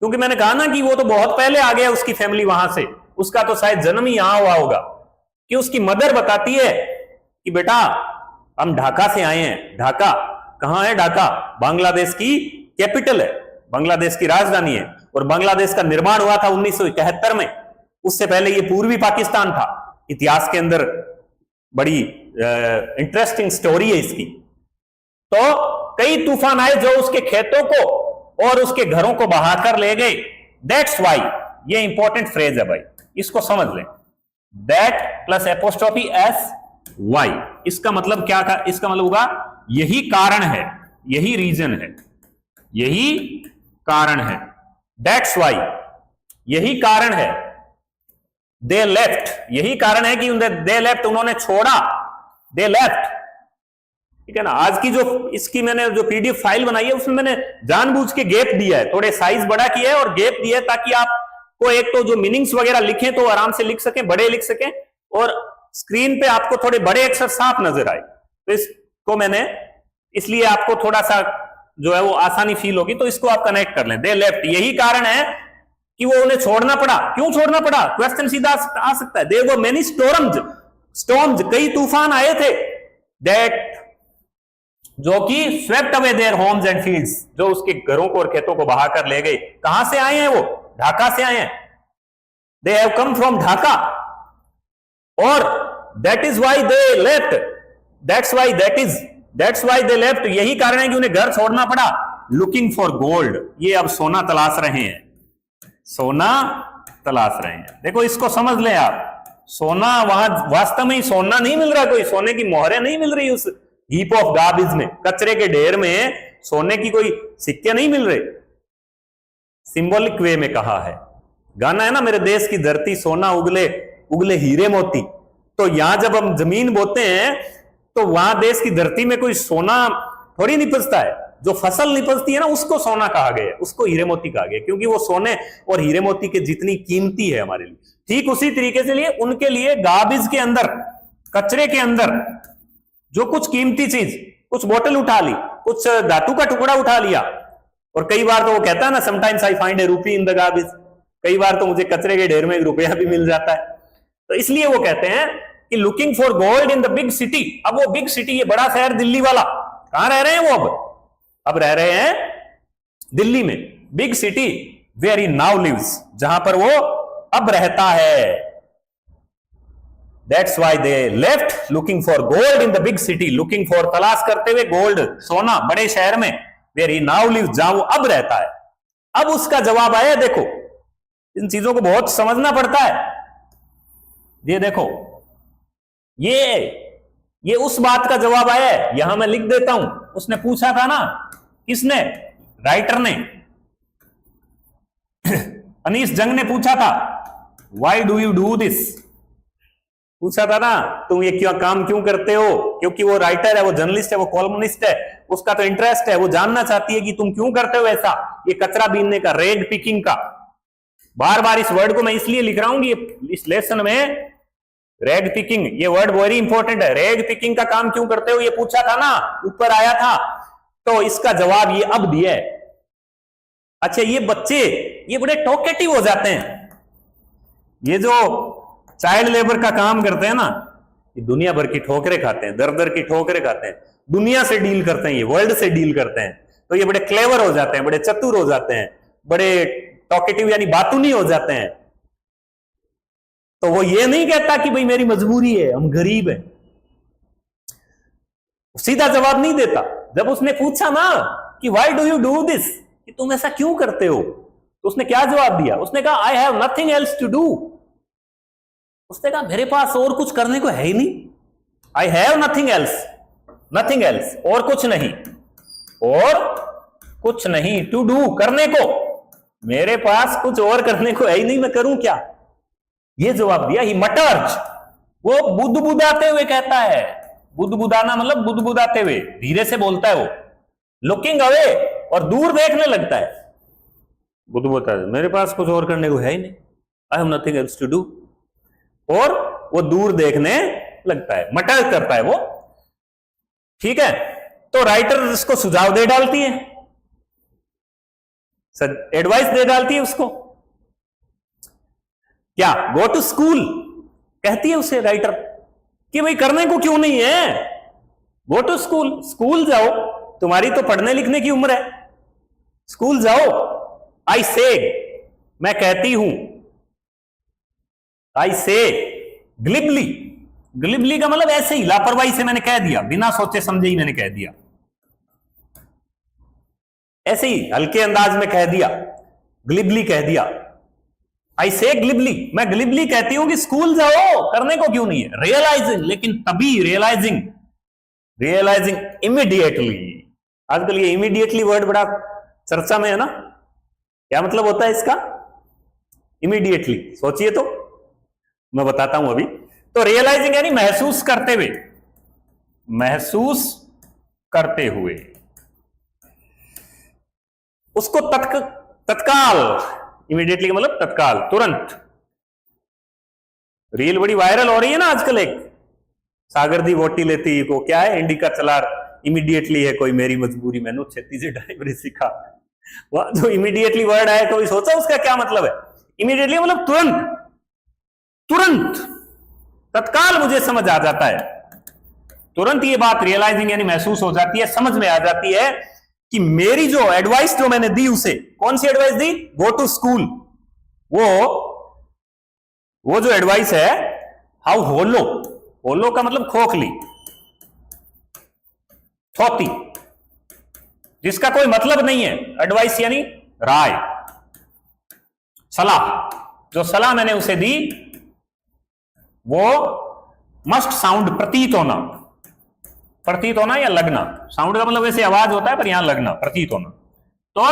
क्योंकि मैंने कहा ना कि वो तो बहुत पहले आ गया, उसकी फैमिली वहां से, उसका तो शायद जन्म ही यहां हुआ होगा, कि उसकी मदर बताती है कि बेटा हम ढाका से आए हैं। ढाका कहां है? ढाका बांग्लादेश की कैपिटल है, बांग्लादेश की राजधानी है, और बांग्लादेश का निर्माण हुआ था 1971 में। उससे पहले ये पूर्वी पाकिस्तान था। इतिहास के अंदर बड़ी इंटरेस्टिंग स्टोरी है इसकी। तो कई तूफान आए जो उसके खेतों को और उसके घरों को बहाकर ले गए। दैट्स वाई, ये इंपॉर्टेंट फ्रेज है भाई, इसको समझ लें। That plus apostrophe s why, इसका मतलब क्या था? इसका मतलब होगा यही कारण है, यही रीजन है, यही कारण है। दैट्स वाई, यही कारण है। दे लेफ्ट, यही कारण है कि दे लेफ्ट, उन्होंने छोड़ा। दे लेफ्ट, ठीक है ना। आज की जो इसकी मैंने जो पीडीएफ फाइल बनाई है उसमें मैंने जानबूझ के गैप दिया है, थोड़े साइज बड़ा किया है और गैप दिया है, ताकि आपको एक तो जो मीनिंग्स वगैरह लिखें तो आराम से लिख सकें, बड़े लिख सकें, और स्क्रीन पे आपको थोड़े बड़े अक्षर साफ नजर आए। तो इसको मैंने, इसलिए आपको थोड़ा सा जो है वो आसानी फील होगी, तो इसको आप कनेक्ट कर लें। दे लेफ्ट, यही कारण है कि वो उन्हें छोड़ना पड़ा। क्यों छोड़ना पड़ा? क्वेश्चन सीधा आ सकता है। देयर वर मेनी स्टॉर्म्स, कई तूफान आए थे, दैट, जो कि swept away their homes and fields, जो उसके घरों को और खेतों को बहाकर ले गए। कहां से आए हैं वो? ढाका से आए हैं। They have come from Dhaka, और that is why they left, that's why they left, यही कारण है कि उन्हें घर छोड़ना पड़ा। लुकिंग फॉर गोल्ड, ये अब सोना तलाश रहे हैं, सोना तलाश रहे हैं। देखो इसको समझ लें आप, सोना वहां वास्तव में ही सोना नहीं मिल रहा, कोई सोने की मोहरें नहीं मिल रही उस हीप ऑफ गार्बेज में, कचरे के ढेर में सोने की कोई सिक्के नहीं मिल रहे। सिंबॉलिक वे में कहा है, गाना है ना, मेरे देश की धरती सोना उगले उगले हीरे मोती। तो यहां जब हम जमीन बोते हैं तो वहां देश की धरती में कोई सोना थोड़ी निपजता है, जो फसल निपजती है ना उसको सोना कहा गया, उसको हीरे मोती कहा गया, क्योंकि वो सोने और हीरे मोती के जितनी कीमती है हमारे लिए। ठीक उसी तरीके से लिए उनके लिए गार्बेज के अंदर, कचरे के अंदर जो कुछ कीमती चीज, कुछ बोतल उठा ली, कुछ धातु का टुकड़ा उठा लिया, और कई बार तो वो कहता है ना, समटाइम्स आई फाइंड ए रूपी इन द गार्बेज, कई बार तो मुझे कचरे के ढेर में एक रुपया भी मिल जाता है। तो इसलिए वो कहते हैं कि looking for gold in the big city. अब वो बिग सिटी, ये बड़ा शहर दिल्ली वाला, कहां रह रहे हैं वो? अब रह रहे हैं दिल्ली में, big city where he now lives, जहां पर वो अब रहता है। That's why they left looking for gold in the big city, looking for, तलाश करते हुए, गोल्ड, सोना, बड़े शहर में, वेयर ही नाउ लिव्स, जहां वो अब रहता है। अब उसका जवाब आया, देखो इन चीजों को बहुत समझना पड़ता है। ये देखो, ये उस बात का जवाब आया है, यहां मैं लिख देता हूं। उसने पूछा था ना, किसने? राइटर ने, अनीश जंग ने पूछा था, why do you do this? पूछा था ना तुम ये क्यों काम क्यों करते हो, क्योंकि वो राइटर है, वो जर्नलिस्ट है, वो कॉलमनिस्ट है, उसका तो इंटरेस्ट है, वो जानना चाहती है कि तुम क्यों करते हो ऐसा, ये कचरा बीनने का, रेग पिकिंग का। बार बार इस वर्ड को मैं इसलिए लिख रहा हूं कि इस लेसन में रेग पिकिंग, ये वर्ड वेरी इंपॉर्टेंट है। रेग पिकिंग का काम क्यों करते हो ये पूछा था ना, ऊपर आया था, तो इसका जवाब ये अब दिया है। अच्छा, ये बच्चे ये बड़े टॉकेटिव हो जाते हैं, ये जो चाइल्ड लेबर का काम करते हैं ना, ये दुनिया भर की ठोकरें खाते हैं, दर दर की ठोकरें खाते हैं, दुनिया से डील करते हैं, ये वर्ल्ड से डील करते हैं, तो ये बड़े क्लेवर हो जाते हैं, बड़े चतुर हो जाते हैं, बड़े टॉकेटिव यानी बातूनी हो जाते हैं। तो वो ये नहीं कहता कि भाई मेरी मजबूरी है, हम गरीब हैं, सीधा जवाब नहीं देता। जब उसने पूछा ना कि why do you do this, कि तुम ऐसा क्यों करते हो, तो उसने क्या जवाब दिया, उसने कहा I have nothing else to do. उसने कहा मेरे पास और कुछ करने को है ही नहीं, I have nothing else, nothing else, और कुछ नहीं, और कुछ नहीं, टू डू करने को, मेरे पास कुछ और करने को है ही नहीं, मैं करूं क्या, ये जवाब दिया। ही मटर्ज, वो बुदबुदाते हुए कहता है, बुदबुदाना मतलब बुदबुदाते हुए, धीरे से बोलता है वो, लुकिंग अवे, और दूर देखने लगता है, बुदबुदाता है, मेरे पास कुछ और करने को है ही नहीं, I have nothing else to do, और वो दूर देखने लगता है, मटर करता है वो। ठीक है, तो राइटर इसको सुझाव दे डालती है, एडवाइस दे डालती है उसको, क्या, गो टू स्कूल, कहती है उसे राइटर कि भाई करने को क्यों नहीं है, गो टू स्कूल, स्कूल जाओ, तुम्हारी तो पढ़ने लिखने की उम्र है, स्कूल जाओ। आई से, मैं कहती हूं, आई से ग्लिबली, ग्लिबली का मतलब ऐसे ही लापरवाही से मैंने कह दिया, बिना सोचे समझे ही मैंने कह दिया, ऐसे ही हल्के अंदाज में कह दिया, ग्लिबली कह दिया। आई से ग्लिबली, मैं ग्लिबली कहती हूं कि स्कूल जाओ, करने को क्यों नहीं है, रियलाइजिंग, लेकिन तभी रियलाइजिंग, रियलाइजिंग इमीडिएटली, आजकल ये इमीडिएटली वर्ड बड़ा चर्चा में है ना, क्या मतलब होता है इसका, इमीडिएटली, सोचिए तो, मैं बताता हूं अभी। तो रियलाइजिंग यानी महसूस करते हुए, महसूस करते हुए, उसको तत्काल, इमीडिएटली का मतलब तत्काल, तुरंत। रील बड़ी वायरल हो रही है ना आजकल, एक सागर दी वोटी लेती को, क्या है, इंडिका चलार, इमीडिएटली है कोई मेरी मजबूरी, मैंने छेती से ड्राइवरी सीखा, वह जो इमीडिएटली वर्ड आया तो सोचा उसका क्या मतलब है, इमीडिएटली मतलब तुरंत, तुरंत, तत्काल मुझे समझ आ जाता है, तुरंत ये बात रियलाइजिंग यानी महसूस हो जाती है, समझ में आ जाती है कि मेरी जो एडवाइस जो मैंने दी उसे, कौन सी एडवाइस दी, गो टू स्कूल, वो जो एडवाइस है, हाउ होलो, होलो का मतलब खोखली, थोती, जिसका कोई मतलब नहीं है, एडवाइस यानी राय, सलाह, जो सलाह मैंने उसे दी वो मस्ट साउंड, प्रतीत होना, प्रतीत होना या लगना, साउंड का मतलब वैसे आवाज होता है पर यहां लगना, प्रतीत होना। तो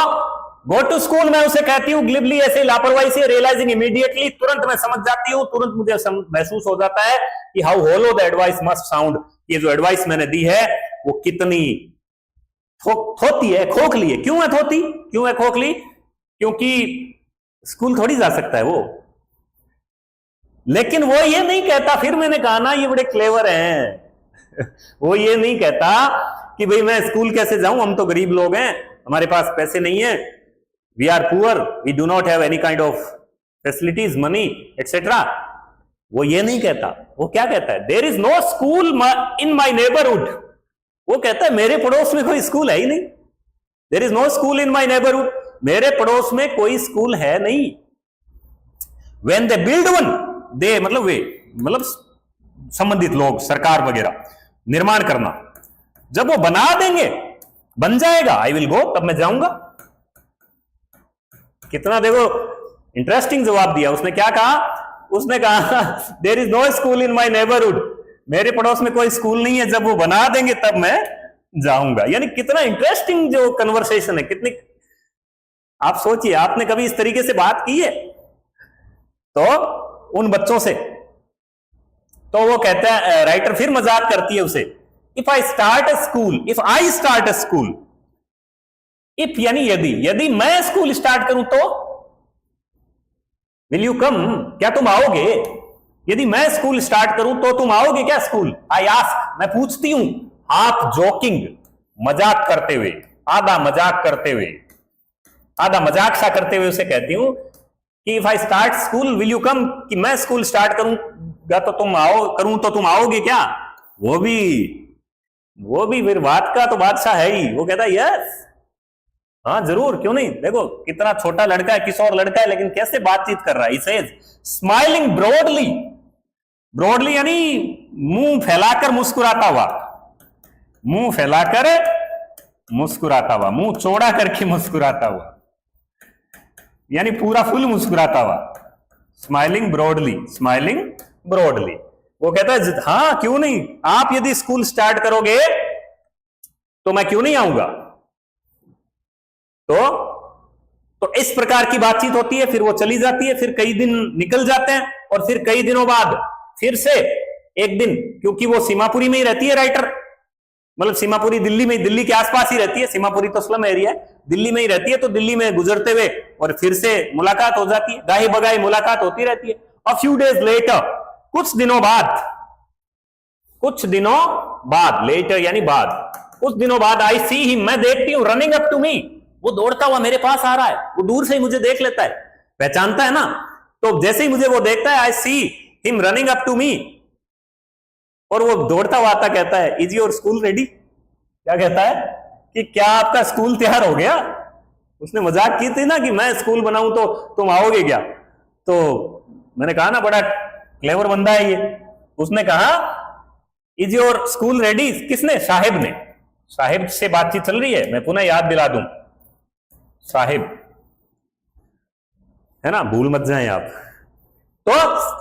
गो टू स्कूल मैं उसे कहती हूं ग्लिबली, ऐसे लापरवाही से, रियलाइजिंग इमीडिएटली, तुरंत मैं समझ जाती हूं, तुरंत मुझे महसूस हो जाता है कि how hollow the advice must sound, ये जो एडवाइस मैंने दी है वो कितनी थोती है, खोखली है। क्यों है थोती, क्यों है खोखली, क्योंकि स्कूल थोड़ी जा सकता है वो, लेकिन वो ये नहीं कहता, फिर मैंने कहा ना ये बड़े क्लेवर हैं वो ये नहीं कहता कि भाई मैं स्कूल कैसे जाऊं, हम तो गरीब लोग हैं, हमारे पास पैसे नहीं है, we are poor, we do not have any kind of facilities, money etcetera, वो ये नहीं कहता। वो क्या कहता है, there is no school in my neighbourhood, वो कहता है मेरे पड़ोस में कोई स्कूल है ही नहीं, there is no school in my neighbourhood, मेरे पड़ोस में कोई स्कूल है नहीं। When they build one, they मतलब वे मतलब संबंधित लोग, सरकार वगैरह, निर्माण करना, जब वो बना देंगे, बन जाएगा, आई विल गो, तब मैं जाऊंगा। कितना देखो इंटरेस्टिंग जवाब दिया उसने, क्या कहा, उसने कहा there is no school in my neighbourhood, मेरे पड़ोस में कोई स्कूल नहीं है, जब वो बना देंगे तब मैं जाऊंगा। यानी कितना इंटरेस्टिंग जो कन्वर्सेशन है, कितनी, आप सोचिए, आपने कभी इस तरीके से बात की है तो उन बच्चों से, तो वो कहता है, राइटर फिर मजाक करती है उसे, if I start a school, if I start a school, if यानी यदि, यदि मैं स्कूल स्टार्ट करूं तो, विल यू कम, क्या तुम आओगे? यदि मैं स्कूल स्टार्ट करूं तो तुम आओगे क्या स्कूल? आई आस्क, मैं पूछती हूं, हाफ जोकिंग, मजाक करते हुए, आधा मजाक करते हुए, आधा मजाक सा करते हुए उसे कहती हूं कि if I start school will you come, कि मैं स्कूल स्टार्ट करूंगा तो तुम करूं तो तुम आओगे क्या? वो भी फिर बात का तो बादशाह है ही, वो कहता है यस, हाँ जरूर, क्यों नहीं। देखो कितना छोटा लड़का है, किशोर लड़का है, लेकिन कैसे बातचीत कर रहा है। इसे स्माइलिंग ब्रॉडली, ब्रॉडली यानी मुंह फैलाकर मुस्कुराता हुआ, मुंह फैलाकर मुस्कुराता हुआ, मुंह चौड़ा करके मुस्कुराता हुआ, यानी पूरा फुल मुस्कुराता हुआ। Smiling broadly, smiling broadly. वो कहता है हाँ क्यों नहीं, आप यदि स्कूल स्टार्ट करोगे तो मैं क्यों नहीं आऊंगा। तो इस प्रकार की बातचीत होती है, फिर वो चली जाती है, फिर कई दिन निकल जाते हैं, और फिर कई दिनों बाद फिर से एक दिन, क्योंकि वो सीमापुरी में ही रहती है राइटर, मतलब सीमापुरी दिल्ली में, दिल्ली के आसपास ही रहती है, सीमापुरी तो स्लम एरिया है, दिल्ली में ही रहती है, तो दिल्ली में गुजरते हुए और फिर से मुलाकात हो जाती है, गाही बगाही मुलाकात होती रहती है। अ फ्यू डेज लेटर, कुछ दिनों बाद, कुछ दिनों बाद, लेटर यानी बाद, कुछ दिनों बाद, आई सी हिम, मैं देखती हूं, रनिंग अप टू मी, वो दौड़ता हुआ मेरे पास आ रहा है, वो दूर से ही मुझे देख लेता है, पहचानता है ना, तो जैसे ही मुझे वो देखता है, I see him running up to me, और वो दौड़ता हुआ आता, कहता है इज योर स्कूल रेडी, क्या कहता है कि क्या आपका स्कूल तैयार हो गया। उसने मजाक की थी ना कि मैं स्कूल बनाऊं तो तुम आओगे क्या, तो मैंने कहा ना बड़ा क्लेवर बंदा है ये। उसने कहा इज योर स्कूल रेडी, किसने? साहिब ने। साहिब से बातचीत चल रही है, मैं पुनः याद दिला दूं, साहिब है ना, भूल मत जाएं आप। तो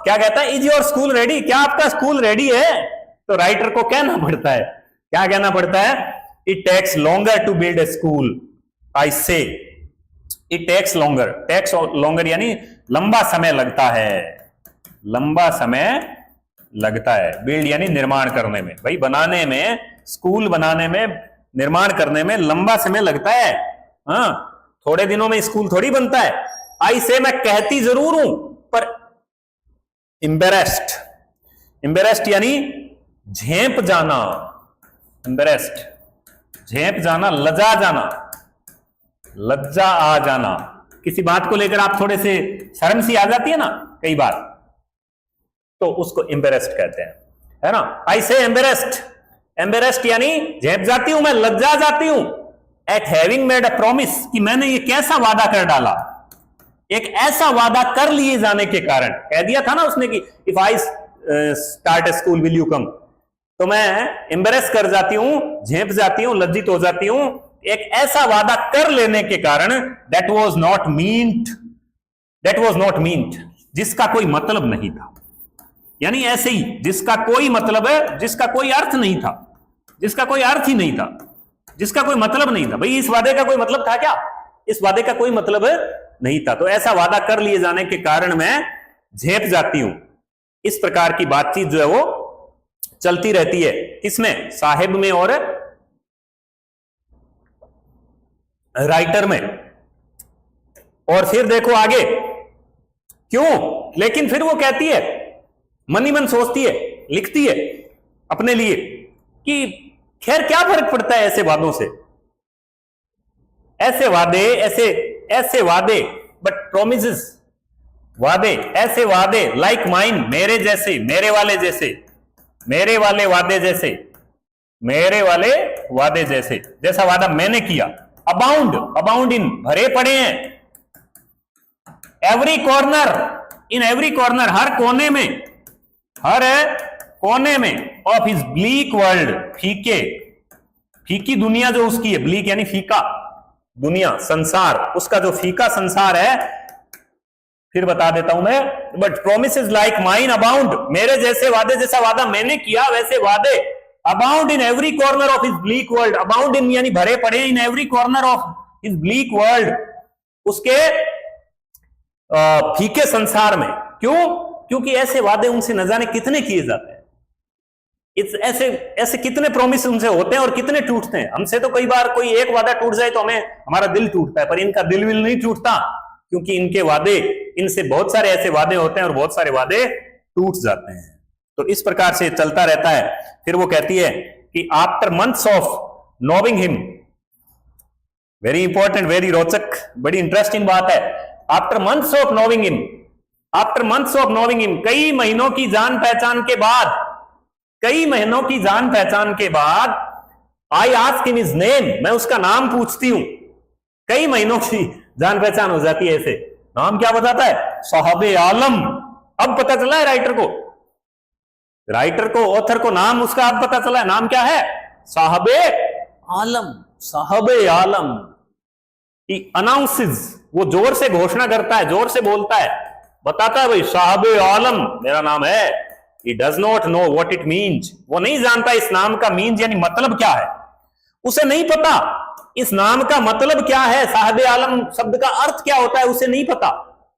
क्या कहता है, इज योर स्कूल रेडी, क्या आपका स्कूल रेडी है। तो राइटर को कहना पड़ता है, क्या कहना पड़ता है, it takes longer to build a school, I say it takes longer, takes longer यानी लंबा समय लगता है, लंबा समय लगता है, बिल्ड यानी निर्माण करने में, भाई बनाने में, स्कूल बनाने में, निर्माण करने में लंबा समय लगता है, हाँ थोड़े दिनों में स्कूल थोड़ी बनता है। आई से, मैं कहती जरूर हूं पर एम्बेरेस्ड, एम्बेरेस्ड यानी झेप जाना, एम्बेरेस्ड झेप जाना, लजा जाना, लज्जा आ जाना, किसी बात को लेकर आप थोड़े से शर्म सी आ जाती है ना कई बार, तो उसको एम्बेरेस्ड कहते हैं, है ना। आई से एम्बेरेस्ड, एम्बेरेस्ड यानी झेप जाती हूं, मैं लज्जा जाती हूं, eight having made a promise, कि मैंने ये कैसा वादा कर डाला, एक ऐसा वादा कर लिए जाने के कारण, कह दिया था ना उसने कि if I start A school will you come, तो मैं एम्बेरेस कर जाती हूं, झेप जाती हूं, लज्जित हो जाती हूं, एक ऐसा वादा कर लेने के कारण, that was not meant, that was not meant, जिसका कोई मतलब नहीं था, यानी ऐसे ही जिसका कोई मतलब है, जिसका कोई अर्थ नहीं था, जिसका कोई अर्थ ही नहीं था, जिसका कोई मतलब नहीं था। भाई इस वादे का कोई मतलब था क्या? इस वादे का कोई मतलब नहीं था, तो ऐसा वादा कर लिए जाने के कारण मैं झेप जाती हूं। इस प्रकार की बातचीत जो है वो चलती रहती है, किसमें? साहिब में और राइटर में। और फिर देखो आगे, क्यों, लेकिन फिर वो कहती है, मन ही मन सोचती है, लिखती है अपने लिए कि खैर क्या फर्क पड़ता है ऐसे वादों से, ऐसे वादे, ऐसे वादे, बट प्रोमिसेस, वादे, ऐसे वादे, लाइक माइन, मेरे जैसे, मेरे वाले जैसे, मेरे वाले वादे जैसे, मेरे वाले वादे जैसे, जैसा वादा मैंने किया, अबाउंड, अबाउंड इन, भरे पड़े हैं, every corner, in every corner, हर कोने में, हर कोने में, ऑफ हिज ब्लीक वर्ल्ड, फीके, फीकी दुनिया जो उसकी है, ब्लीक यानी फीका दुनिया, संसार, उसका जो फीका संसार है, फिर बता देता हूं मैं, but promises like mine abound, मेरे जैसे वादे, जैसा वादा मैंने किया वैसे वादे, abound in every corner of his bleak world, abound in यानी भरे पड़े, इन every corner of his bleak world, उसके फीके संसार में। क्यों? क्योंकि ऐसे वादे उनसे न जाने कितने किए जाते हैं, ऐसे ऐसे कितने प्रॉमिस उनसे होते हैं और कितने टूटते हैं। हमसे तो कई बार कोई एक वादा टूट जाए तो हमें हमारा दिल टूटता है, पर इनका दिल विल नहीं टूटता, क्योंकि इनके वादे, इनसे बहुत सारे ऐसे वादे होते हैं और बहुत सारे वादे टूट जाते हैं। तो इस प्रकार से चलता रहता है। फिर वो कहती है कि after months of नोविंग him, very important, very रोचक, बड़ी इंटरेस्टिंग बात है। After months of नोविंग him, after months of नोविंग him, कई महीनों की जान पहचान के बाद, कई महीनों की जान पहचान के बाद, I ask him his name, मैं उसका नाम पूछती हूं। कई महीनों की जान पहचान हो जाती है, ऐसे नाम क्या बताता है, साहबे आलम। अब पता चला है राइटर को, ऑथर को नाम उसका अब पता चला है, नाम क्या है, साहबे आलम, साहबे आलम। ही अनाउंसेस, वो जोर से घोषणा करता है, जोर से बोलता है, बताता है भाई साहबे आलम मेरा नाम है। He does not know what it means, वो नहीं जानता इस नाम का मीन्स यानी मतलब क्या है, उसे नहीं पता इस नाम का मतलब क्या है, साहबे आलम शब्द का अर्थ क्या होता है उसे नहीं पता।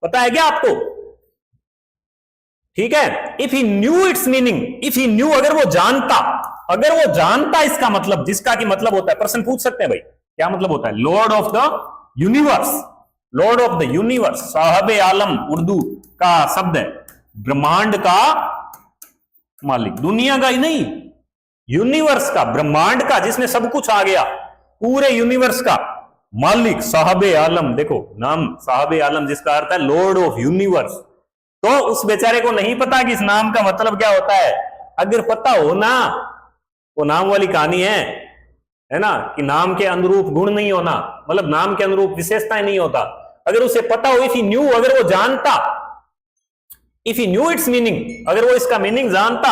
पता है क्या आपको? ठीक है। If he new it's meaning, if he new, अगर वो जानता इसका मतलब, जिसका की मतलब होता है, प्रश्न पूछ सकते हैं भाई क्या मतलब होता है, lord of the universe, lord of the universe, साहबे आलम उर्दू का शब्द है, ब्रह्मांड का मालिक, दुनिया का ही नहीं, यूनिवर्स का, ब्रह्मांड का, जिसमें सब कुछ आ गया, पूरे यूनिवर्स का मालिक साहबे आलम। देखो नाम साहबे आलम जिसका अर्थ है लॉर्ड ऑफ यूनिवर्स। तो उस बेचारे को नहीं पता कि इस नाम का मतलब क्या होता है। अगर पता हो ना, वो नाम वाली कहानी है ना, कि नाम के अनुरूप गुण नहीं होना, मतलब नाम के अनुरूप विशेषताएं नहीं होता। अगर उसे पता हो, इफ ही न्यू, अगर वो जानता, if he new it's meaning, अगर वो इसका मीनिंग जानता,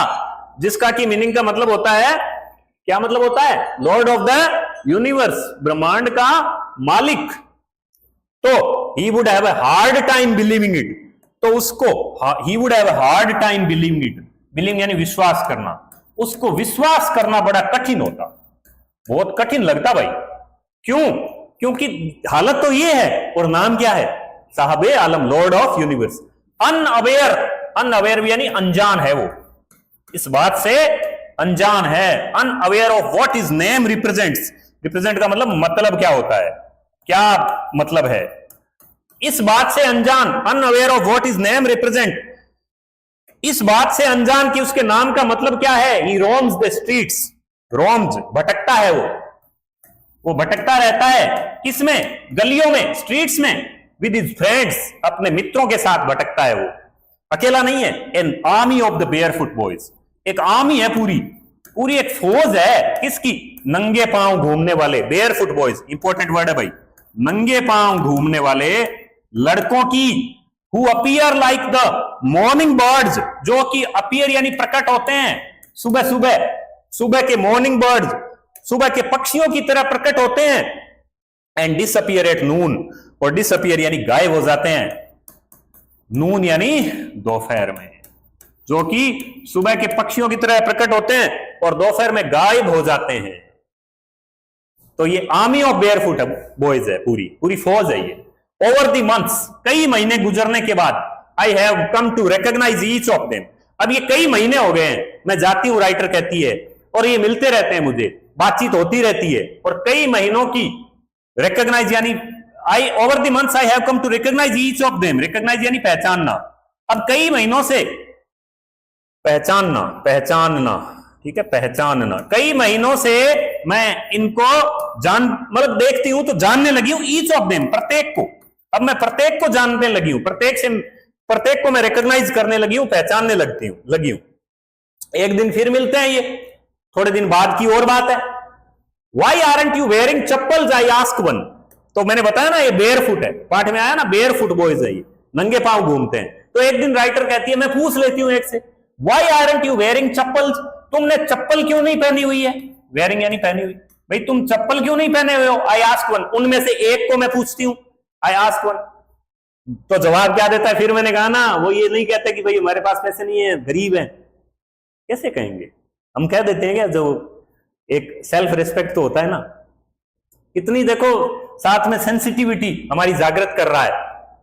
जिसका की मीनिंग का मतलब होता है, क्या मतलब होता है, लॉर्ड ऑफ द यूनिवर्स, ब्रह्मांड का मालिक, तो he would have a hard time believing it, तो उसको he would have a hard time believing it, believe यानी विश्वास करना, उसको विश्वास करना बड़ा कठिन होता, बहुत कठिन लगता भाई। क्यों? क्योंकि हालत तो ये है और नाम क्या है, साहबे आलम, lord of universe. Unaware, unaware यानी अनजान है वो, इस बात से अनजान है। Unaware of what is name represents, represent का मतलब क्या होता है, क्या मतलब है, इस बात से अनजान, unaware of what is name represent, इस बात से अनजान कि उसके नाम का मतलब क्या है। ही रोम्स द स्ट्रीट्स, रोम्स भटकता है, वो भटकता रहता है, किसमें, गलियों में, स्ट्रीट्स में, विद हिज फ्रेंड्स, अपने मित्रों के साथ भटकता है, वो अकेला नहीं है। An army of the barefoot boys, एक आर्मी है, पूरी पूरी एक फौज है, किसकी, नंगे पांव घूमने वाले, बेयरफुट बॉयज, इंपॉर्टेंट वर्ड है भाई, नंगे पांव घूमने वाले लड़कों की, who appear like the morning birds, जो कि अपीयर यानी प्रकट होते हैं सुबह सुबह, सुबह के मॉर्निंग बर्ड्स, सुबह के पक्षियों की तरह प्रकट होते हैं, एंड डिसअपीयर एट नून, और डिसअपीयर यानी गायब हो जाते हैं, नून यानी दोपहर में, जो कि सुबह के पक्षियों की तरह प्रकट होते हैं और दोपहर में गायब हो जाते हैं। तो ये आर्मी ऑफ बेयरफुट बॉयज है, पूरी पूरी फौज है ये। ओवर द मंथ्स, कई महीने गुजरने के बाद, I have come to recognise each of them, अब ये कई महीने हो गए हैं, मैं जाती हूं, राइटर कहती है, और ये मिलते रहते हैं मुझे, बातचीत होती रहती है, और कई महीनों की, रिकॉग्नाइज यानी I, over the months I have come to recognise each of them, recognise यानी पहचानना, अब कई महीनों से पहचानना, पहचानना, ठीक है, पहचानना, कई महीनों से मैं इनको मतलब देखती हूं तो जानने लगी हूं, ईच ऑफ देम, प्रत्येक को, अब मैं प्रत्येक को जानने लगी हूं, प्रत्येक को मैं रिकॉग्नाइज करने लगी हूं, पहचानने लगी हूं। एक दिन फिर मिलते हैं, ये थोड़े दिन बाद की और बात है। Why aren't you wearing chappals, I ask one, तो मैंने बताया ना ये बेयरफुट है, पाठ में आया ना, बेयरफुट बॉयज है, ये नंगे पांव घूमते हैं। तो एक दिन राइटर कहती है, मैं पूछ लेती हूं एक से, why aren't you wearing chappals, तुमने चप्पल क्यों नहीं पहनी हुई है, वेयरिंग यानी पहनी हुई, भाई तुम चप्पल क्यों नहीं पहने हुए हो, आई आस्क वन, उनमें से एक को मैं पूछती हूं, आई आस्क वन, तो जवाब क्या देता है, फिर मैंने कहा ना, वो ये नहीं कहते कि भाई हमारे पास पैसे नहीं है, गरीब है, कैसे कहेंगे, हम कह देते हैं क्या, जो एक सेल्फ रिस्पेक्ट तो होता है ना, इतनी देखो साथ में सेंसिटिविटी हमारी जागृत कर रहा है,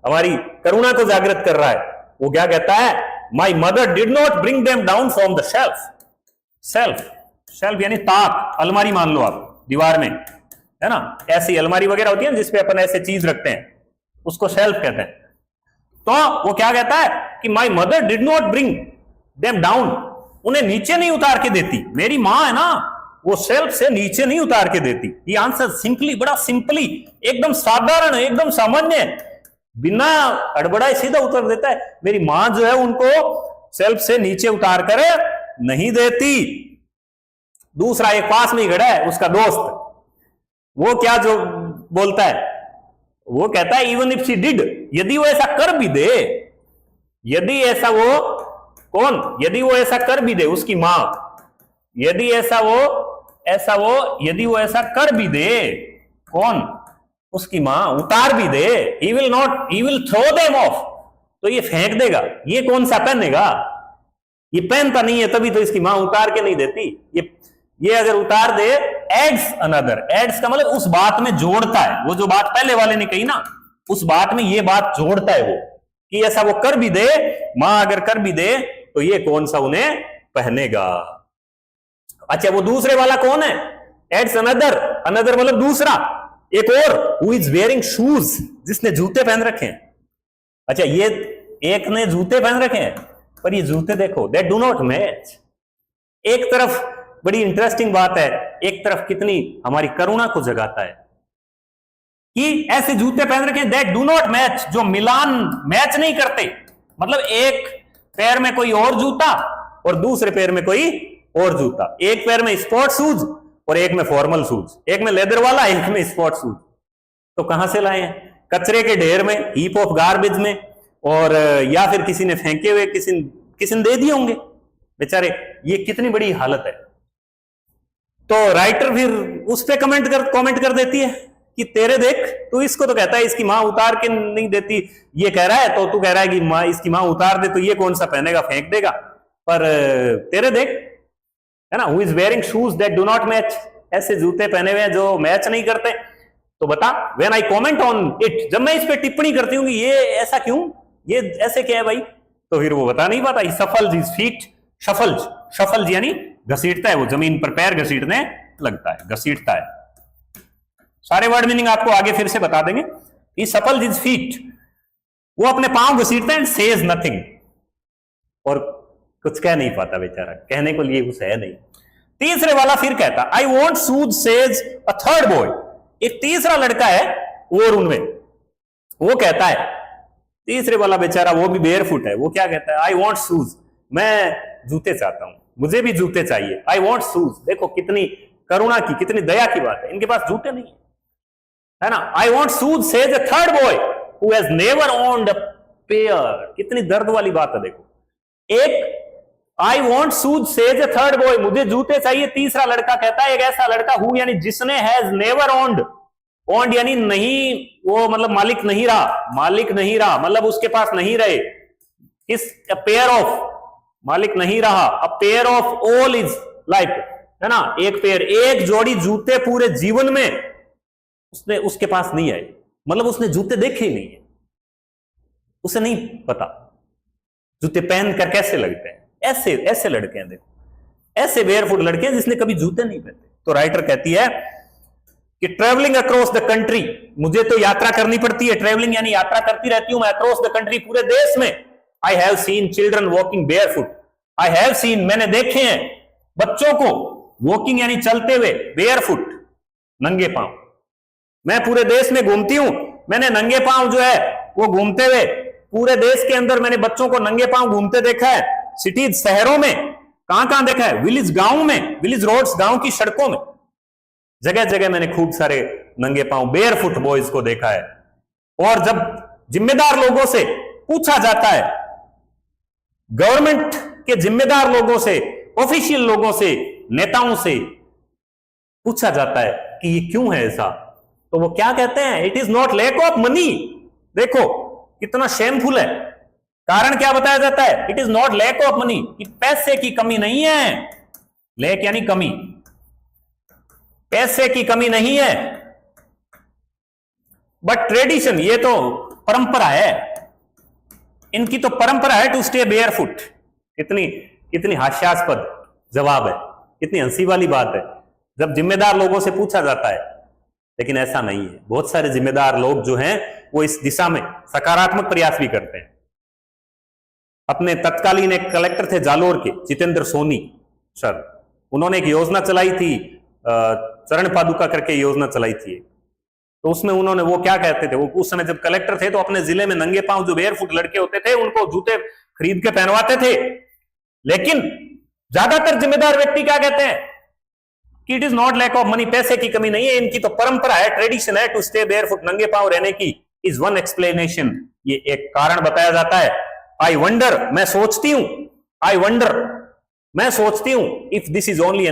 हमारी करुणा को जागृत कर रहा है। वो क्या कहता है, my mother did not bring them down from the shelf, self, self यानी ताक, अलमारी मान लो आप दीवार में, है ना, ऐसी अलमारी वगैरह होती है ना जिसपे अपन ऐसे चीज रखते हैं, उसको सेल्फ कहते हैं। तो वो क्या कहता है कि my mother did not bring them down, उन्हें नीचे नहीं उतार के देती। मेरी मां है ना, वो सेल्फ से नीचे नहीं उतार के देती। ये आंसर सिंपली, बड़ा सिंपली, एकदम साधारण, एकदम सामान्य, बिना अड़बड़ाए सीधा उत्तर देता है, मेरी मां जो है उनको सेल्फ से नीचे उतार कर नहीं देती। दूसरा एक पास में ही खड़ा है उसका दोस्त, वो क्या जो बोलता है, वो कहता है इवन इफ शी डिड, यदि वो ऐसा कर भी दे, यदि ऐसा वो कौन, यदि वो ऐसा कर भी दे, उसकी मां, यदि ऐसा वो यदि वो ऐसा कर भी दे, कौन, उसकी मां, उतार भी दे, he will throw them off, तो ये फेंक देगा। ये कौन सा पहनेगा, ये पहनता नहीं है, तभी तो इसकी मां उतार के नहीं देती। ये अगर उतार दे, एड्स अनदर, एड्स का मतलब उस बात में जोड़ता है, वो जो बात पहले वाले ने कही ना, उस बात में ये बात जोड़ता है वो, कि ऐसा वो कर भी दे, मां अगर कर भी दे तो ये कौन सा उन्हें पहनेगा। अच्छा, वो दूसरे वाला कौन है, एड्स अनदर, अनदर मतलब दूसरा, एक और, हु इज वेयरिंग शूज, जिसने जूते पहन रखे हैं। अच्छा, ये एक ने जूते पहन रखे हैं, पर ये जूते देखो, दे डू नॉट मैच। एक तरफ बड़ी इंटरेस्टिंग बात है, एक तरफ कितनी हमारी करुणा को जगाता है कि ऐसे जूते पहन रखे हैं, दैट डू नॉट मैच, जो मिलान, मैच नहीं करते, मतलब एक पैर में कोई और जूता और दूसरे पैर में कोई और जूता, एक पैर में स्पोर्ट शूज और एक में फॉर्मल शूज, एक में लेदर वाला, एक में स्पोर्ट शूज। तो कहां से लाए हैं, कचरे के ढेर में, हीप ऑफ गार्बेज में, और या फिर किसी ने फेंके हुए, किसी ने दे दिए होंगे बेचारे। ये कितनी बड़ी हालत है। तो राइटर फिर उस पे कमेंट कर देती है कि तेरे देख, तू इसको तो कहता है इसकी मां उतार के नहीं देती, ये कह रहा है, तो तू कह रहा है कि मां, इसकी मां उतार दे तो ये कौन सा पहनेगा, फेंक देगा, पर तेरे देख, है ना, who is wearing shoes that do not match, ऐसे जूते पहने हुए हैं जो मैच नहीं करते। तो बता, when I comment on it, जब मैं इस पे टिप्पणी करती हूँ कि ये ऐसा क्यों, ये ऐसे क्या है भाई, तो फिर वो बता नहीं पाता। सफल्स हिज फीट, शफल्स यानी घसीटता है, वो जमीन पर पैर घसीटने लगता है, घसीटता है। सारे वर्ड मीनिंग आपको आगे फिर से बता देंगे। ही सफल्स हिज फीट, वो अपने पांव घसीटता है, सेज नथिंग, और कुछ कह नहीं पाता बेचारा, कहने को लिए कुछ है नहीं। तीसरे वाला फिर कहता, I want shoes, says a third boy, एक तीसरा लड़का है और उनमें, वो कहता है, तीसरे वाला बेचारा वो भी बेयरफुट है, वो क्या कहता है, आई वॉन्ट शूज, मैं जूते चाहता हूं, मुझे भी जूते चाहिए, आई वॉन्ट शूज। देखो कितनी करुणा की, कितनी दया की बात है, इनके पास जूते नहीं है ना। I want shoes, says a third boy who has never owned a pair, कितनी दर्द वाली बात है। देखो, एक I want shoes, says a third boy, मुझे जूते चाहिए, तीसरा लड़का कहता है, एक ऐसा लड़का हु यानी जिसने, हैज नेवर ओन्ड, ओन्ड यानी नहीं, वो मतलब मालिक नहीं रहा, मतलब उसके पास नहीं रहे, किस, अ पेयर ऑफ, मालिक नहीं रहा, a pair of all is life, है ना, एक पेयर, एक जोड़ी जूते पूरे जीवन में उसके पास नहीं आए, मतलब उसने जूते देखे ही नहीं है, उसे नहीं पता जूते पहन कर कैसे लगते हैं। ऐसे लड़के हैं, देखो, ऐसे बेयरफुट लड़के हैं जिसने कभी जूते नहीं पहनते। तो राइटर कहती है कि ट्रेवलिंग अक्रॉस द कंट्री, मुझे तो यात्रा करनी पड़ती है, ट्रेवलिंग यानी यात्रा करती रहती हूं मैं, अक्रॉस द कंट्री, पूरे देश में। I have seen children walking barefoot, I have seen, मैंने देखे हैं बच्चों को, वॉकिंग यानी चलते हुए, बेयरफुट नंगे पांव। मैं पूरे देश में घूमती हूं, मैंने नंगे पांव जो है वो घूमते हुए पूरे देश के अंदर मैंने बच्चों को नंगे पांव घूमते देखा है। सिटीज, शहरों में, कहां देखा है, विलेज, गांव में, विलेज रोड्स, गांव की सड़कों में, जगह जगह मैंने खूब सारे नंगे पांव बेयरफुट बॉयज को देखा है। और जब जिम्मेदार लोगों से पूछा जाता है, गवर्नमेंट के जिम्मेदार लोगों से, ऑफिशियल लोगों से, नेताओं से पूछा जाता है कि ये क्यों है ऐसा, तो वो क्या कहते हैं, it is not lack of money. देखो कितना शेमफुल है, कारण क्या बताया जाता है, it is not lack of money, कि पैसे की कमी नहीं है, लैक यानी कमी, पैसे की कमी नहीं है, बट ट्रेडिशन, ये तो परंपरा है, इनकी तो परंपरा है टू स्टे बेयरफुट। कितनी हास्यास्पद जवाब है, कितनी हंसी वाली बात है जब जिम्मेदार लोगों से पूछा जाता है, लेकिन ऐसा नहीं है। बहुत सारे जिम्मेदार लोग जो हैं वो इस दिशा में सकारात्मक प्रयास भी करते हैं। अपने तत्कालीन एक कलेक्टर थे जालोर के, जितेंद्र सोनी सर, उन्होंने एक योजना चलाई थी, चरण पादुका करके योजना चलाई थी। तो उसमें उन्होंने वो क्या कहते थे, वो उस समय जब कलेक्टर थे तो अपने जिले में नंगे पांव जो बेयरफुट लड़के होते थे उनको जूते खरीद के पहनवाते थे। लेकिन ज्यादातर जिम्मेदार व्यक्ति क्या कहते हैं कि it is not lack of money, पैसे की कमी नहीं है, इनकी तो परंपरा है, ट्रेडिशन है टू स्टे बेयरफुट, नंगे पांव रहने की, इज वन एक्सप्लेनेशन, ये एक कारण बताया जाता है। आई वंडर, मैं सोचती हूं, आई वंडर, मैं सोचती हूं, if this is only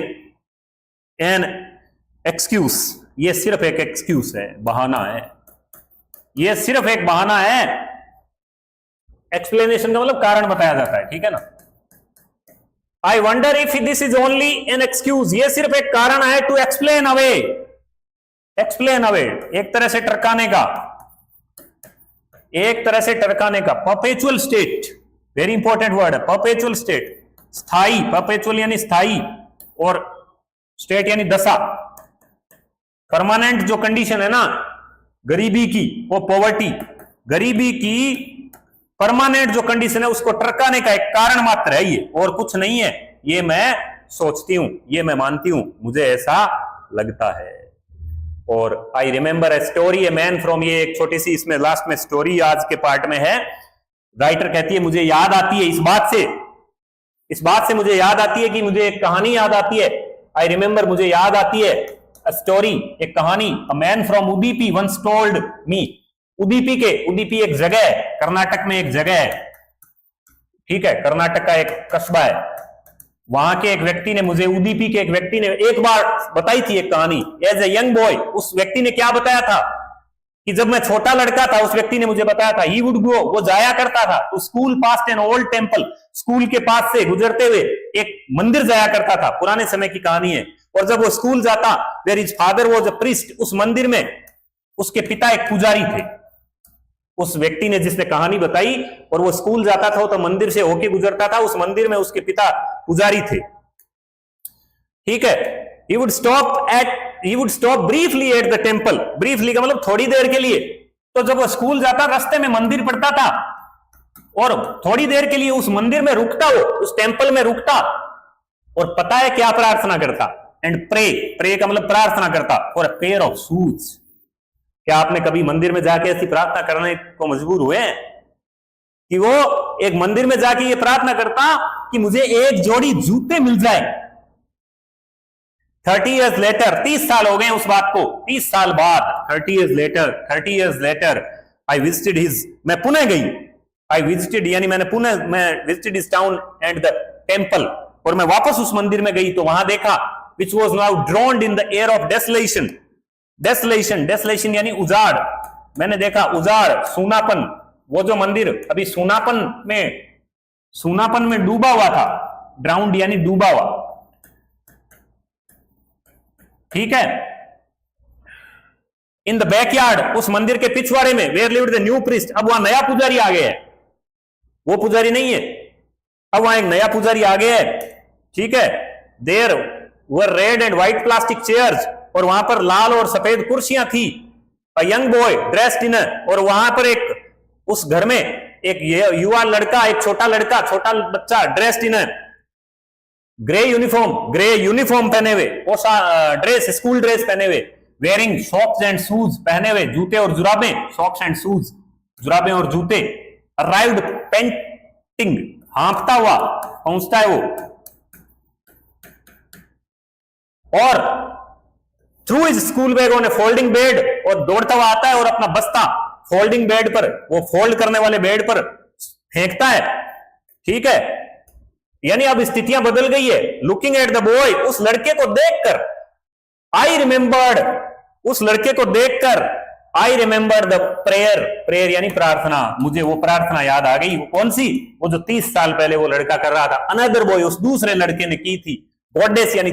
an excuse, ये सिर्फ एक एक्सक्यूज है, बहाना है, ये सिर्फ एक बहाना है। एक्सप्लेनेशन का मतलब कारण बताया जाता है, ठीक है ना। I wonder if this is only an excuse, ये सिर्फ एक कारण है to explain away, explain away, एक तरह से टरकाने का, एक तरह से टरकाने का। Perpetual state, very important word है, परपेचुअल स्टेट, स्थाई, परपेचुअल यानी स्थाई, और स्टेट यानी दशा। परमानेंट जो कंडीशन है ना गरीबी की, वो पॉवर्टी, गरीबी की परमानेंट जो कंडीशन है उसको टरकाने का एक कारण मात्र है ये, और कुछ नहीं है। ये मैं सोचती हूं, ये मैं मानती हूं, मुझे ऐसा लगता है। और I remember a story a man from, ये एक छोटी सी इसमें लास्ट में स्टोरी आज के पार्ट में है। राइटर कहती है मुझे याद आती है इस बात से मुझे याद आती है कि मुझे एक कहानी याद आती है। आई रिमेंबर, मुझे याद आती है, अ स्टोरी, एक कहानी, a man from Udupi once told me. Udupi एक जगह है, कर्नाटक में एक जगह है, ठीक है, कर्नाटक का एक कस्बा है। वहां के एक व्यक्ति ने मुझे, उडुपी के एक व्यक्ति ने एक बार बताई थी एक कहानी, एज ए यंग बॉय। उस व्यक्ति ने क्या बताया था कि जब मैं छोटा लड़का था, उस व्यक्ति ने मुझे बताया था, ही वुड गो, वो जाया करता था to school past an old temple, school के पास से गुजरते हुए एक मंदिर जाया करता था, पुराने समय की कहानी है। और जब वो स्कूल जाता, there is father was a priest, उस मंदिर में उसके पिता एक पुजारी थे। उस व्यक्ति ने जिसने कहानी बताई, और वो स्कूल जाता था तो मंदिर से होके गुजरता था, उस मंदिर में उसके पिता पुजारी थे, ठीक है। he would stop briefly at the temple, briefly का मतलब थोड़ी देर के लिए। तो जब वो स्कूल जाता, रास्ते में मंदिर पड़ता था, और थोड़ी देर के लिए उस मंदिर में रुकता, वो उस टेम्पल में रुकता, और पता है क्या प्रार्थना करता, एंड प्रे का मतलब प्रार्थना करता, for a pair of shoes. क्या आपने कभी मंदिर में जाके ऐसी प्रार्थना करने को मजबूर हुए हैं कि वो एक मंदिर में जाके ये प्रार्थना करता कि मुझे एक जोड़ी जूते मिल जाए। 30 years later, 30 साल हो गए उस बात को, 30 साल बाद, 30 years later, I visited his, मैं पुणे गई, I visited यानी मैं visited his town and the temple, और मैं वापस उस मंदिर में गई तो वहां देखा, which was now drowned in the air of desolation यानी उजाड़। मैंने देखा उजाड़, सूनापन, वो जो मंदिर अभी सूनापन में डूबा हुआ था, ड्राउंड यानी डूबा हुआ, ठीक है। इन द बैकयार्ड, उस मंदिर के पिछवाड़े में, where lived the new priest, अब वहां नया पुजारी आ गया है, वो पुजारी नहीं है, अब वहां एक नया पुजारी आ गया है, ठीक है। There were red and white plastic chairs, और वहां पर लाल और सफेद कुर्सियां थी। A young boy dressed in, और वहां पर एक, उस घर में एक युवा लड़का, एक छोटा बच्चा ड्रेस्ड इन ग्रे यूनिफॉर्म पहने हुए, ड्रेस, स्कूल ड्रेस पहने हुए, वेयरिंग सॉक्स एंड शूज, पहने हुए जूते और जुराबें, सॉक्स एंड शूज, जुराबें और जूते। अराइव्ड पेंटिंग, हाँफता हुआ पहुंचता है वो, और through is school bag on A folding bed, और दौड़ता हुआ आता है और अपना बस्ता फोल्डिंग बेड पर, वो फोल्ड करने वाले बेड पर फेंकता है, ठीक है। यानी अब स्थितियां बदल गई है। लुकिंग एट द बॉय, उस लड़के को देखकर, आई रिमेंबर्ड, उस लड़के को देखकर, आई रिमेंबर द प्रेयर यानी प्रार्थना, मुझे वो प्रार्थना याद आ गई। वो कौन सी? वो जो 30 साल पहले वो लड़का कर रहा था। अनदर बॉय, उस दूसरे लड़के ने की थी, गॉडेस यानी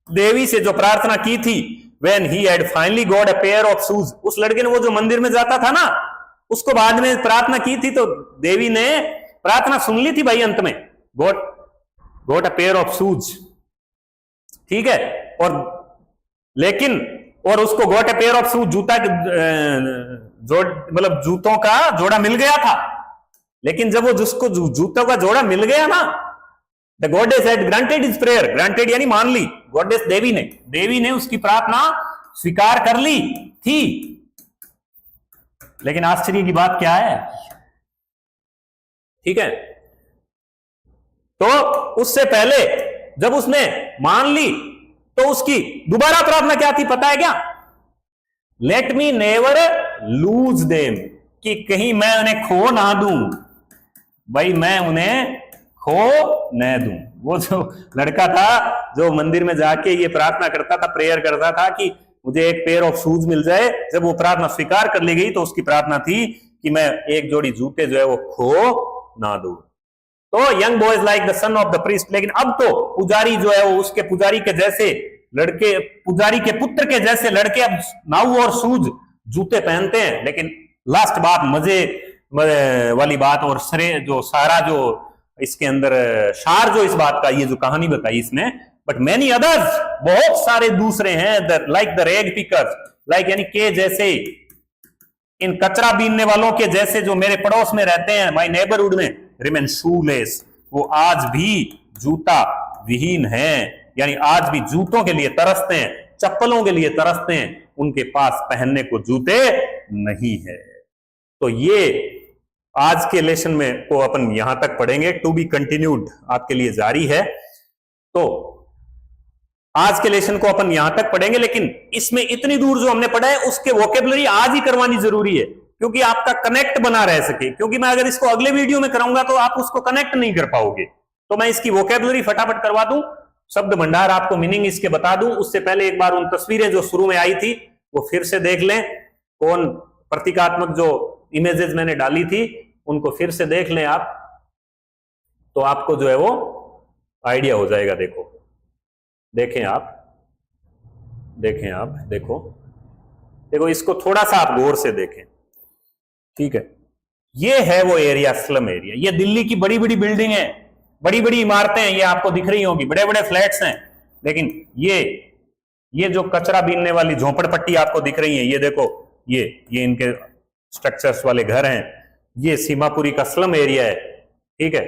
देवी से जो प्रार्थना की थी। when he had finally got a pair of shoes, उस लड़के ने वो जो मंदिर में जाता था ना, उसको बाद में प्रार्थना की थी, तो देवी ने प्रार्थना सुन ली थी भाई। अंत में got a pair of shoes, ठीक है, और लेकिन और उसको got a pair of shoes, जूता मतलब जूतों का जोड़ा मिल गया था, लेकिन जब वो जिसको जूतों का जोड़ा मिल गया ना, the goddess had granted his prayer, granted यानी मान ली, गॉडेस देवी ने उसकी प्रार्थना स्वीकार कर ली थी। लेकिन आश्चर्य की बात क्या है, ठीक है, तो उससे पहले जब उसने मान ली तो उसकी दोबारा प्रार्थना क्या थी पता है क्या? Let me never lose them, कि कहीं मैं उन्हें खो ना दूं, भाई मैं उन्हें खो न दूं। वो जो लड़का था जो मंदिर में जाके ये प्रार्थना करता था, प्रेयर करता था कि मुझे एक पेयर ऑफ शूज मिल जाए, जब वो प्रार्थना स्वीकार कर ली गई तो उसकी प्रार्थना थी कि मैं एक जोड़ी जूते जो है वो खो ना दूं। तो young boys like the son of the priest, लेकिन अब तो पुजारी जो है वो उसके पुजारी के जैसे लड़के, पुजारी के पुत्र के जैसे लड़के अब नाउ और शूज जूते पहनते हैं। लेकिन लास्ट बात, मजे वाली बात और श्रेय जो सारा जो इसके अंदर सार जो इस बात का, ये जो कहानी बताई इसमें, बट मैनी अदर्स, बहुत सारे दूसरे हैं, लाइक द रेग पिकर्स, लाइक यानी के जैसे, इन कचरा बीनने वालों के जैसे जो मेरे पड़ोस में रहते हैं, माय नेबरहुड में, रिमेन शूलेस, वो आज भी जूता विहीन हैं, यानी आज भी जूतों के लिए तरसते हैं, चप्पलों के लिए तरसते हैं, उनके पास पहनने को जूते नहीं है। तो ये आज के लेसन में को अपन यहां तक पढ़ेंगे, टू बी कंटिन्यूड आपके लिए जारी है। तो आज के लेसन को अपन यहां तक पढ़ेंगे, लेकिन इसमें इतनी दूर जो हमने पढ़ा है उसके वोकेबलरी आज ही करवानी जरूरी है, क्योंकि आपका कनेक्ट बना रह सके, क्योंकि मैं अगर इसको अगले वीडियो में कराऊंगा तो आप उसको कनेक्ट नहीं कर पाओगे। तो मैं इसकी वोकेबलरी फटाफट करवा दूं, शब्द भंडार आपको मीनिंग इसके बता दूं, उससे पहले एक बार उन तस्वीरें जो शुरू में आई थी वो फिर से देख लें, कौन प्रतीकात्मक जो इमेजेस मैंने डाली थी उनको फिर से देख लें आप, तो आपको जो है वो आइडिया हो जाएगा। देखो, देखें आप, देखो इसको थोड़ा सा आप गौर से देखें, ठीक है। ये है वो एरिया, स्लम एरिया, ये दिल्ली की बड़ी बड़ी बिल्डिंग है, बड़ी बड़ी इमारतें हैं, ये आपको दिख रही होंगी, बड़े बड़े फ्लैट्स हैं, लेकिन ये जो कचरा बीनने वाली झोपड़पट्टी आपको दिख रही है, ये देखो, ये इनके स्ट्रक्चर्स वाले घर हैं, ये सीमापुरी का स्लम एरिया है, ठीक है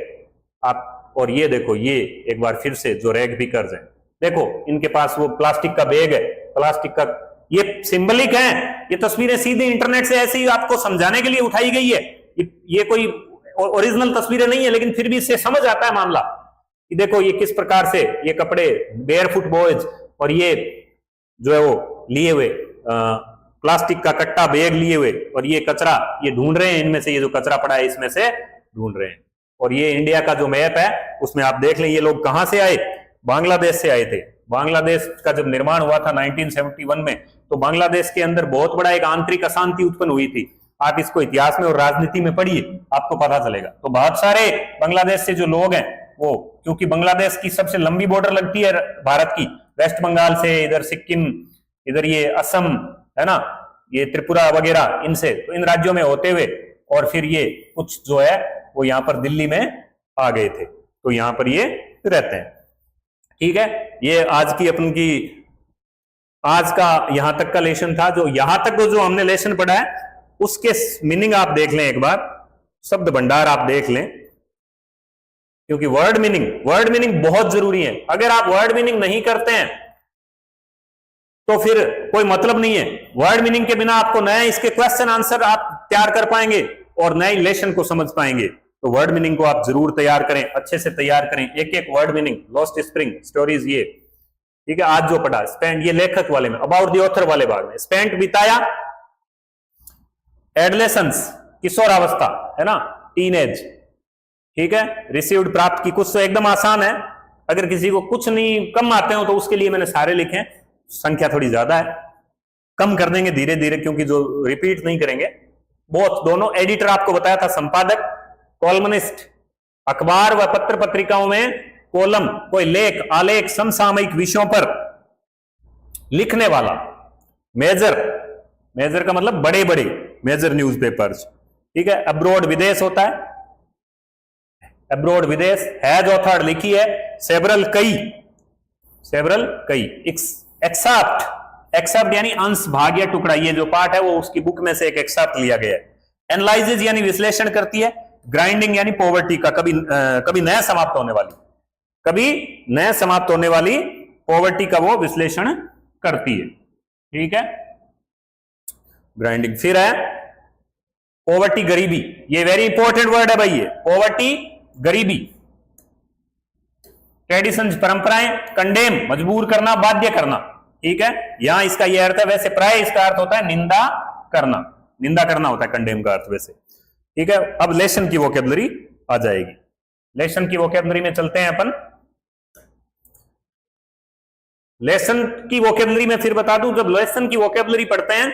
आप। और ये देखो, ये एक बार फिर से जो रैग पिकर्स हैं, देखो इनके पास वो प्लास्टिक का बैग है, प्लास्टिक का, ये सिंबलिक है, ये तस्वीरें सीधे इंटरनेट से ऐसे ही आपको समझाने के लिए उठाई गई है, ये कोई ओरिजिनल तस्वीरें नहीं है, लेकिन फिर भी इससे समझ आता है मामला कि देखो ये किस प्रकार से ये कपड़े, बेयरफुट बॉयज, और ये जो है वो लिए हुए प्लास्टिक का कट्टा बैग लिए हुए, और ये कचरा ये ढूंढ रहे हैं, इनमें से ये जो कचरा पड़ा है इसमें से ढूंढ रहे हैं। और ये इंडिया का जो मैप है उसमें आप देख लें, ये लोग कहां से आए, बांग्लादेश से आए थे। बांग्लादेश का जब निर्माण हुआ था 1971 में, तो बांग्लादेश के अंदर बहुत बड़ा एक आंतरिक अशांति उत्पन्न हुई थी। आप इसको इतिहास में और राजनीति में पढ़िए, आपको पता चलेगा। तो बहुत सारे बांग्लादेश से जो लोग हैं वो, क्योंकि बांग्लादेश की सबसे लंबी बॉर्डर लगती है भारत की, वेस्ट बंगाल से, इधर सिक्किम, इधर ये असम है ना, ये त्रिपुरा वगैरह, इनसे, तो इन राज्यों में होते हुए और फिर ये कुछ जो है वो यहाँ पर दिल्ली में आ गए थे, तो यहाँ पर ये रहते हैं, ठीक है। ये आज की अपन की आज का यहां तक का लेसन था। जो यहां तक जो हमने लेसन पढ़ा है उसके मीनिंग आप देख लें एक बार, शब्द भंडार आप देख लें, क्योंकि वर्ड मीनिंग बहुत जरूरी है। अगर आप वर्ड मीनिंग नहीं करते हैं तो फिर कोई मतलब नहीं है। वर्ड मीनिंग के बिना आपको नए इसके क्वेश्चन आंसर आप तैयार कर पाएंगे और नए लेसन को समझ पाएंगे। तो वर्ड मीनिंग को आप जरूर तैयार करें, अच्छे से तैयार करें, एक एक word meaning. Lost spring stories, ये ठीक है आज जो पढ़ा। स्पेंड, ये लेखक वाले में, अबाउट द ऑथर वाले भाग में। स्पेंट, बिताया। एडलेसेंस, किशोरावस्था है ना, टीनेज, ठीक है। रिसीव्ड, प्राप्त की। कुछ तो एकदम आसान है, अगर किसी को कुछ नहीं कम आते हो तो उसके लिए मैंने सारे लिखे हैं, संख्या थोड़ी ज्यादा है, कम कर देंगे धीरे धीरे, क्योंकि जो रिपीट नहीं करेंगे बहुत। दोनों एडिटर आपको बताया था, संपादक, कॉलमनिस्ट, अखबार व पत्र पत्रिकाओं में कॉलम, कोई लेख, आलेख, समसामयिक विषयों पर लिखने वाला। मेजर, मेजर का मतलब बड़े बड़े, मेजर न्यूज़पेपर्स, ठीक है। अब्रोड, विदेश होता है, अब्रोड विदेश। हैज ऑथर्ड, लिखी है। सेवरल कई, सेवरल कई। एक्सेप्ट, एक्सेप्ट यानी अंश, भाग या टुकड़ा, ये जो पार्ट है वो उसकी बुक में से एक एक्सेप्ट लिया गया है। एनालाइजेज यानी विश्लेषण करती है। ग्राइंडिंग यानी पॉवर्टी का कभी नया समाप्त होने वाली, कभी नया समाप्त होने वाली पॉवर्टी का वो विश्लेषण करती है, ठीक है, ग्राइंडिंग। फिर है पॉवर्टी, गरीबी, ये वेरी इंपॉर्टेंट वर्ड है भाई, ये पॉवर्टी, गरीबी। ट्रेडिशन, परंपराएं। कंडेम, मजबूर करना, बाध्य करना, ठीक है, यहां इसका ये अर्थ है। वैसे प्राय इसका अर्थ होता है निंदा करना, निंदा करना होता है कंडेम का अर्थ वैसे, ठीक है। अब लेसन की वोकेबलरी आ जाएगी। लेसन की वोकेबलरी में चलते हैं अपन। लेसन की वोकेबलरी में फिर बता दूं, जब लेसन की वोकेबलरी पढ़ते हैं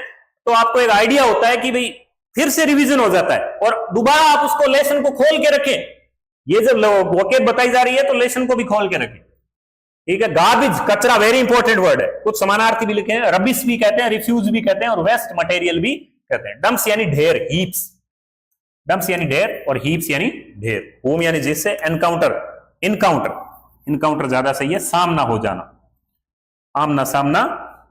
तो आपको एक आइडिया होता है कि भाई फिर से रिवीजन हो जाता है और दोबारा आप उसको लेसन को खोल के रखें। ये जब वोकेब बताई जा रही है तो लेसन को भी खोल के रखें, ठीक है। गार्बेज, कचरा, वेरी इंपॉर्टेंट वर्ड है। कुछ समानार्थी भी लिखे हैं, रबिश भी कहते हैं, रिफ्यूज भी कहते हैं और वेस्ट मटेरियल भी कहते हैं। डंप्स यानी ढेर, हीप्स, डंप्स यानी ढेर और हीप्स यानी ढेर। होम यानी जिससे, एनकाउंटर, इनकाउंटर, इनकाउंटर ज्यादा सही है, सामना हो जाना, आमना सामना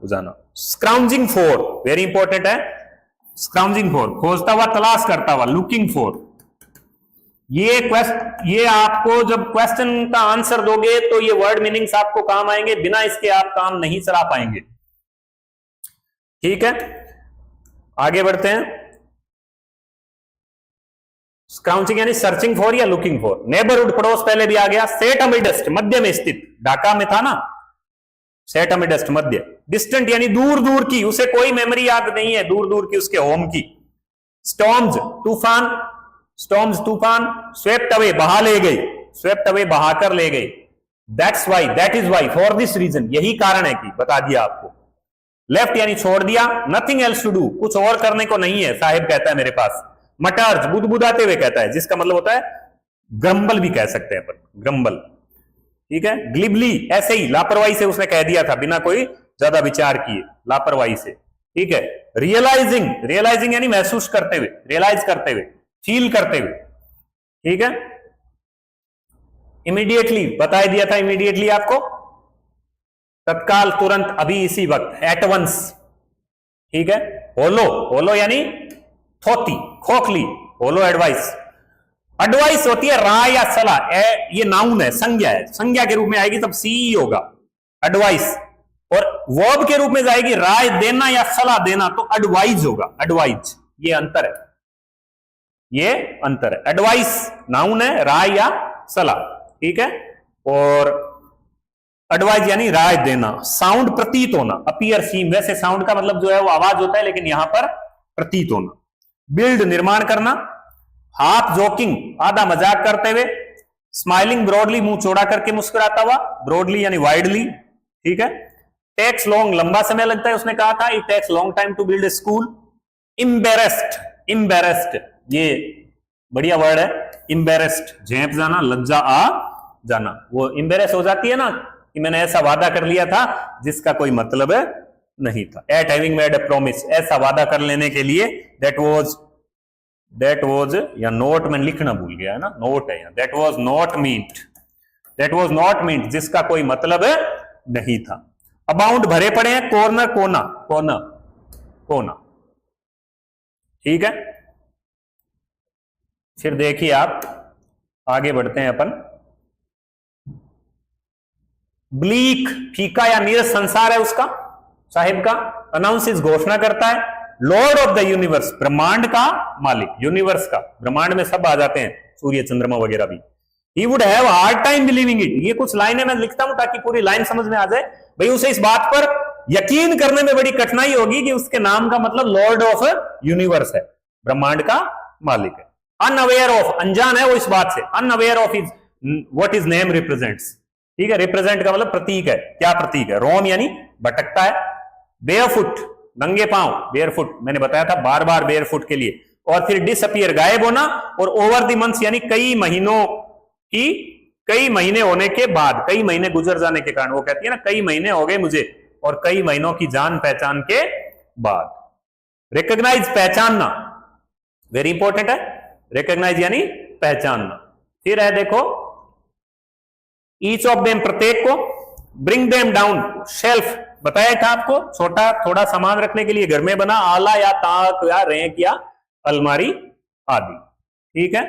हो जाना। स्क्राउंजिंग फॉर, वेरी इंपॉर्टेंट है, स्क्राउंजिंग फॉर, खोजता हुआ, तलाश करता हुआ, लुकिंग फॉर। ये आपको जब क्वेश्चन का आंसर दोगे तो ये वर्ड मीनिंग्स आपको काम आएंगे, बिना इसके आप काम नहीं चला पाएंगे, ठीक है। आगे बढ़ते हैं। स्क्राउंचिंग यानी सर्चिंग फॉर या लुकिंग फॉर। नेबरहुड, पड़ोस, पहले भी आ गया। सेट अमिडस्ट, मध्य में स्थित, ढाका में था ना, सेट अमिडस्ट, मध्य। डिस्टेंट यानी दूर दूर की, उसे कोई मेमोरी याद नहीं है, दूर दूर की उसके होम की। स्टॉर्म्स, तूफान, स्टॉर्म्स तूफान। स्वेप्ट अवे, बहा ले गई, स्वेप्ट अवे, बहाकर ले गई। That's why, that is why, for this reason, यही कारण है कि, बता दिया आपको। लेफ्ट यानी छोड़ दिया। नथिंग एल्स टू डू, कुछ और करने को नहीं है, साहिब कहता है मेरे पास। मटर्स, बुदबुदाते हुए कहता है, जिसका मतलब होता है ग्रम्बल भी कह सकते हैं अपन, ग्रम्बल, ठीक है। ग्लिबली, ऐसे ही लापरवाही से उसने कह दिया था, बिना कोई ज्यादा विचार किए, लापरवाही से, ठीक है। रियलाइजिंग, रियलाइजिंग यानी महसूस करते हुए, रियलाइज करते हुए, फील करते हुए, ठीक है। इमीडिएटली, बता दिया था इमीडिएटली आपको, तत्काल, तुरंत, अभी, इसी वक्त, एट वंस, ठीक है। होलो, होलो यानी थोती, खोखली, होलो एडवाइस। एडवाइस होती है राय या सलाह, ये नाउन है, संज्ञा है, संज्ञा के रूप में आएगी तब सी होगा, एडवाइस। और वर्ब के रूप में जाएगी राय देना या सलाह देना तो एडवाइज होगा, एडवाइज। ये अंतर है, ये अंतर है। एडवाइस नाउन है, राय या सलाह, ठीक है। और एडवाइज यानी राय देना। साउंड, प्रतीत होना, अपीयर, सीम, वैसे साउंड का मतलब जो है वो आवाज होता है, लेकिन यहां पर प्रतीत होना। बिल्ड, निर्माण करना। हाफ जोकिंग, आधा मजाक करते हुए। स्माइलिंग ब्रॉडली, मुंह चौड़ा करके मुस्कुराता हुआ, ब्रॉडली यानी वाइडली, ठीक है। टेक्स लॉन्ग, लंबा समय लगता है, उसने कहा था it takes long time to build a school. Embarrassed, embarrassed, ये बढ़िया वर्ड है, इम्बेरेस्ड, झेप जाना, लज्जा आ जाना। वो इम्बेरेस हो जाती है ना कि मैंने ऐसा वादा कर लिया था जिसका कोई मतलब नहीं था। Eight having made a promise, ऐसा वादा कर लेने के लिए। दैट वाज या नोट, में लिखना भूल गया है ना, नोट है, that was not meant, that was not meant, जिसका कोई मतलब नहीं था। अबाउंड, भरे पड़े हैं। कॉर्नर, कोना, कॉर्नर, कोना, ठीक है। फिर देखिए आप, आगे बढ़ते हैं अपन। ब्लीक, फीका या नीरस संसार है उसका, साहिब का। अनाउंसिस, घोषणा करता है। लॉर्ड ऑफ द यूनिवर्स, ब्रह्मांड का मालिक, यूनिवर्स का, ब्रह्मांड में सब आ जाते हैं, सूर्य, चंद्रमा वगैरह भी। He would have hard time believing it, ये कुछ लाइनें मैं लिखता हूं ताकि पूरी लाइन समझ में आ जाए। भाई उसे इस बात पर यकीन करने में बड़ी कठिनाई होगी कि उसके नाम का मतलब लॉर्ड ऑफ यूनिवर्स है, ब्रह्मांड का मालिक है। अनअवेयर ऑफ, अनजान है वो इस बात से, unaware of is what is name represents, ठीक है। रिप्रेजेंट का मतलब प्रतीक है, क्या प्रतीक है। रोम यानी भटकता है। बेयरफुट, नंगे पांव, बेयरफुट, मैंने बताया था बार बार बेयरफुट के लिए। और फिर डिसअपियर, गायब होना। और ओवर द मंथ्स यानी कई महीनों की, कई महीने होने के बाद, कई महीने गुजर जाने के कारण। वो कहती है ना कई महीने हो गए मुझे, और कई महीनों की जान पहचान के बाद। रिकॉग्नाइज, पहचानना, वेरी इंपॉर्टेंट है, रिकॉग्नाइज यानी पहचानना। फिर है देखो ईच ऑफ देम, प्रत्येक को, ब्रिंग देम डाउन, शेल्फ बताया था आपको, छोटा थोड़ा सामान रखने के लिए घर में बना आला या ताक या रैक या अलमारी आदि, ठीक है।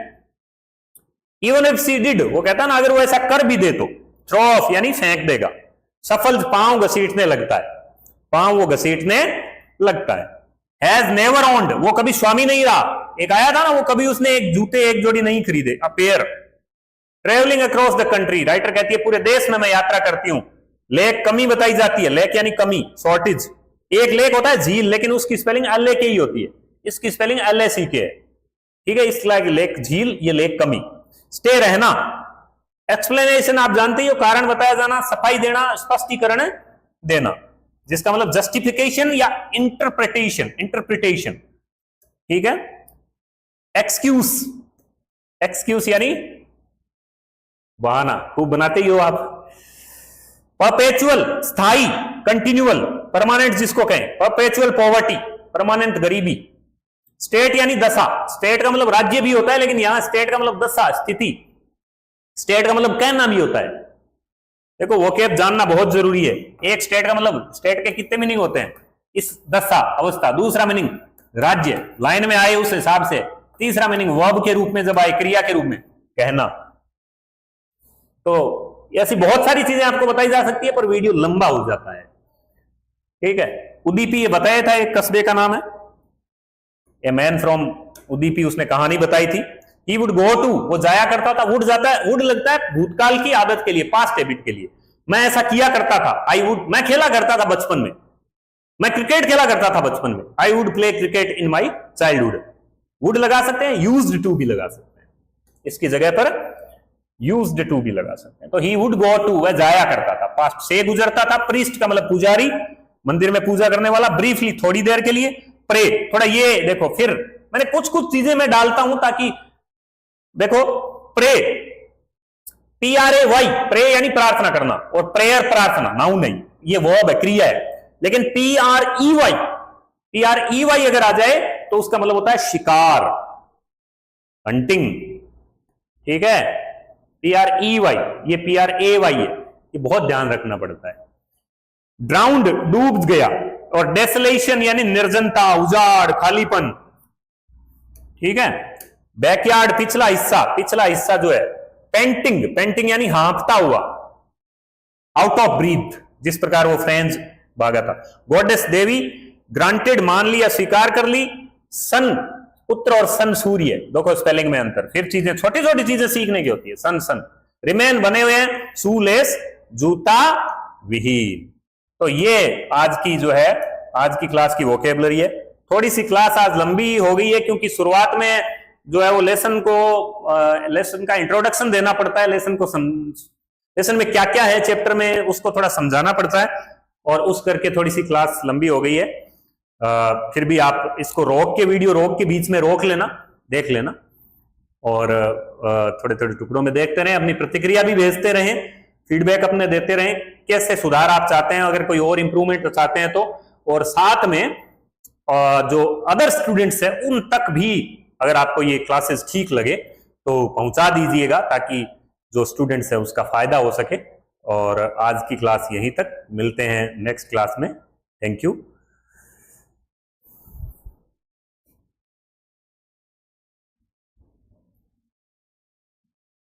इवन इफ शी डिड, वो कहता है ना अगर वो ऐसा कर भी दे तो, थ्रो ऑफ यानी फेंक देगा, सफल पांव घसीटने लगता है, पांव वो घसीटने लगता है। हैज नेवर ओन्ड, वो कभी स्वामी नहीं रहा, एक आया था ना वो कभी उसने एक जूते एक जोड़ी नहीं खरीदे, a pair. Travelling across the country, writer कहती है पूरे देश में मैं यात्रा करती हूं। लेक कमी बताई जाती है, लेक यानी कमी, शॉर्टेज। एक लेक होता है झील, लेकिन उसकी स्पेलिंग एल ए के ही होती है, इसकी स्पेलिंग एल ए सी के है, ठीक है। इस लेक झील, ये लेक कमी। स्टे रहना, एक्सप्लेनेशन आप जानते ही हो, कारण बताया जाना, सफाई देना, स्पष्टीकरण देना, जिसका मतलब जस्टिफिकेशन या इंटरप्रिटेशन, इंटरप्रिटेशन, ठीक है। एक्सक्यूज, एक्सक्यूज यानी बहाना, खूब बनाते ही हो आप। परपेचुअल स्थाई, कंटिन्यूअल, परमानेंट जिसको कहें, परपेचुअल पॉवर्टी परमानेंट गरीबी। स्टेट यानी दशा, स्टेट का मतलब राज्य भी होता है, लेकिन यहां स्टेट का मतलब दशा, स्थिति। स्टेट का मतलब कहना भी होता है। देखो वोकैब जानना बहुत जरूरी है। एक स्टेट का मतलब, स्टेट के कितने मीनिंग होते हैं, इस दशा अवस्था, दूसरा मीनिंग राज्य, लाइन में आए उस हिसाब से, तीसरा मीनिंग वर्ब के रूप में जब आए, क्रिया के रूप में कहना। तो ऐसी बहुत सारी चीजें आपको बताई जा सकती है, पर वीडियो लंबा हो जाता है, ठीक है। उदीपी ये बताया था, एक कस्बे का नाम है, ए मैन फ्रॉम उदीपी, उसने कहानी बताई थी। ही वुड गो टू, वो जाया करता था, वुड जाता है, वुड लगता है भूतकाल की आदत के लिए, पास्ट हैबिट के लिए। मैं ऐसा किया करता था, आई वुड, मैं खेला करता था बचपन में, मैं क्रिकेट खेला करता था बचपन में, I would play cricket in my childhood. Would लगा सकते हैं, यूज्ड टू भी लगा सकते हैं, इसकी जगह पर यूज्ड टू भी लगा सकते हैं। तो ही वुड गो टू, वह जाया करता था, पास्ट से गुजरता था। प्रीस्ट का मतलब पुजारी, मंदिर में पूजा करने वाला। ब्रीफली थोड़ी देर के लिए। प्रे, थोड़ा ये देखो, फिर मैंने कुछ कुछ चीजें मैं डालता हूं ताकि देखो, प्रे, PRAY, प्रे यानी प्रार्थना करना, और प्रेयर प्रार्थना, नाउन नहीं, ये वर्ब है, क्रिया है। लेकिन PREY अगर आ जाए तो उसका मतलब होता है शिकार, हंटिंग, ठीक है। PREY, ये PRAY है, ये बहुत ध्यान रखना पड़ता है। ड्राउंड, डूब गया, और डेसोलेशन यानी निर्जनता, उजाड़, खालीपन, ठीक है। बैकयार्ड, पिछला हिस्सा, पिछला हिस्सा जो है। पेंटिंग, पेंटिंग यानी हाँफता हुआ, आउट ऑफ ब्रीथ, जिस प्रकार वो फ्रेंच भागा था। गॉडेस देवी, ग्रांटेड मान लिया, स्वीकार कर ली। सन पुत्र और सन सूर्य, देखो स्पेलिंग में अंतर, फिर चीजें, छोटी छोटी चीजें सीखने की होती है। सन सन। रिमेन बने हुए हैं, शूलेस जूता विहीन। तो ये आज की जो है, आज की क्लास की वोकेबलरी है। थोड़ी सी क्लास आज लंबी हो गई है, क्योंकि शुरुआत में जो है वो लेसन का इंट्रोडक्शन देना पड़ता है, लेसन में क्या क्या है चैप्टर में, उसको थोड़ा समझाना पड़ता है, और उस करके थोड़ी सी क्लास लंबी हो गई है। फिर भी आप इसको रोक के, वीडियो रोक के बीच में रोक लेना, देख लेना, और थोड़े थोड़े टुकड़ों में देखते रहें, अपनी प्रतिक्रिया भी भेजते रहें, फीडबैक अपने देते रहें, कैसे सुधार आप चाहते हैं, अगर कोई और इंप्रूवमेंट चाहते हैं तो। और साथ में जो अदर स्टूडेंट्स हैं उन तक भी अगर आपको ये क्लासेस ठीक लगे तो पहुंचा दीजिएगा, ताकि जो स्टूडेंट्स है उसका फायदा हो सके। और आज की क्लास यहीं तक, मिलते हैं नेक्स्ट क्लास में। Thank you.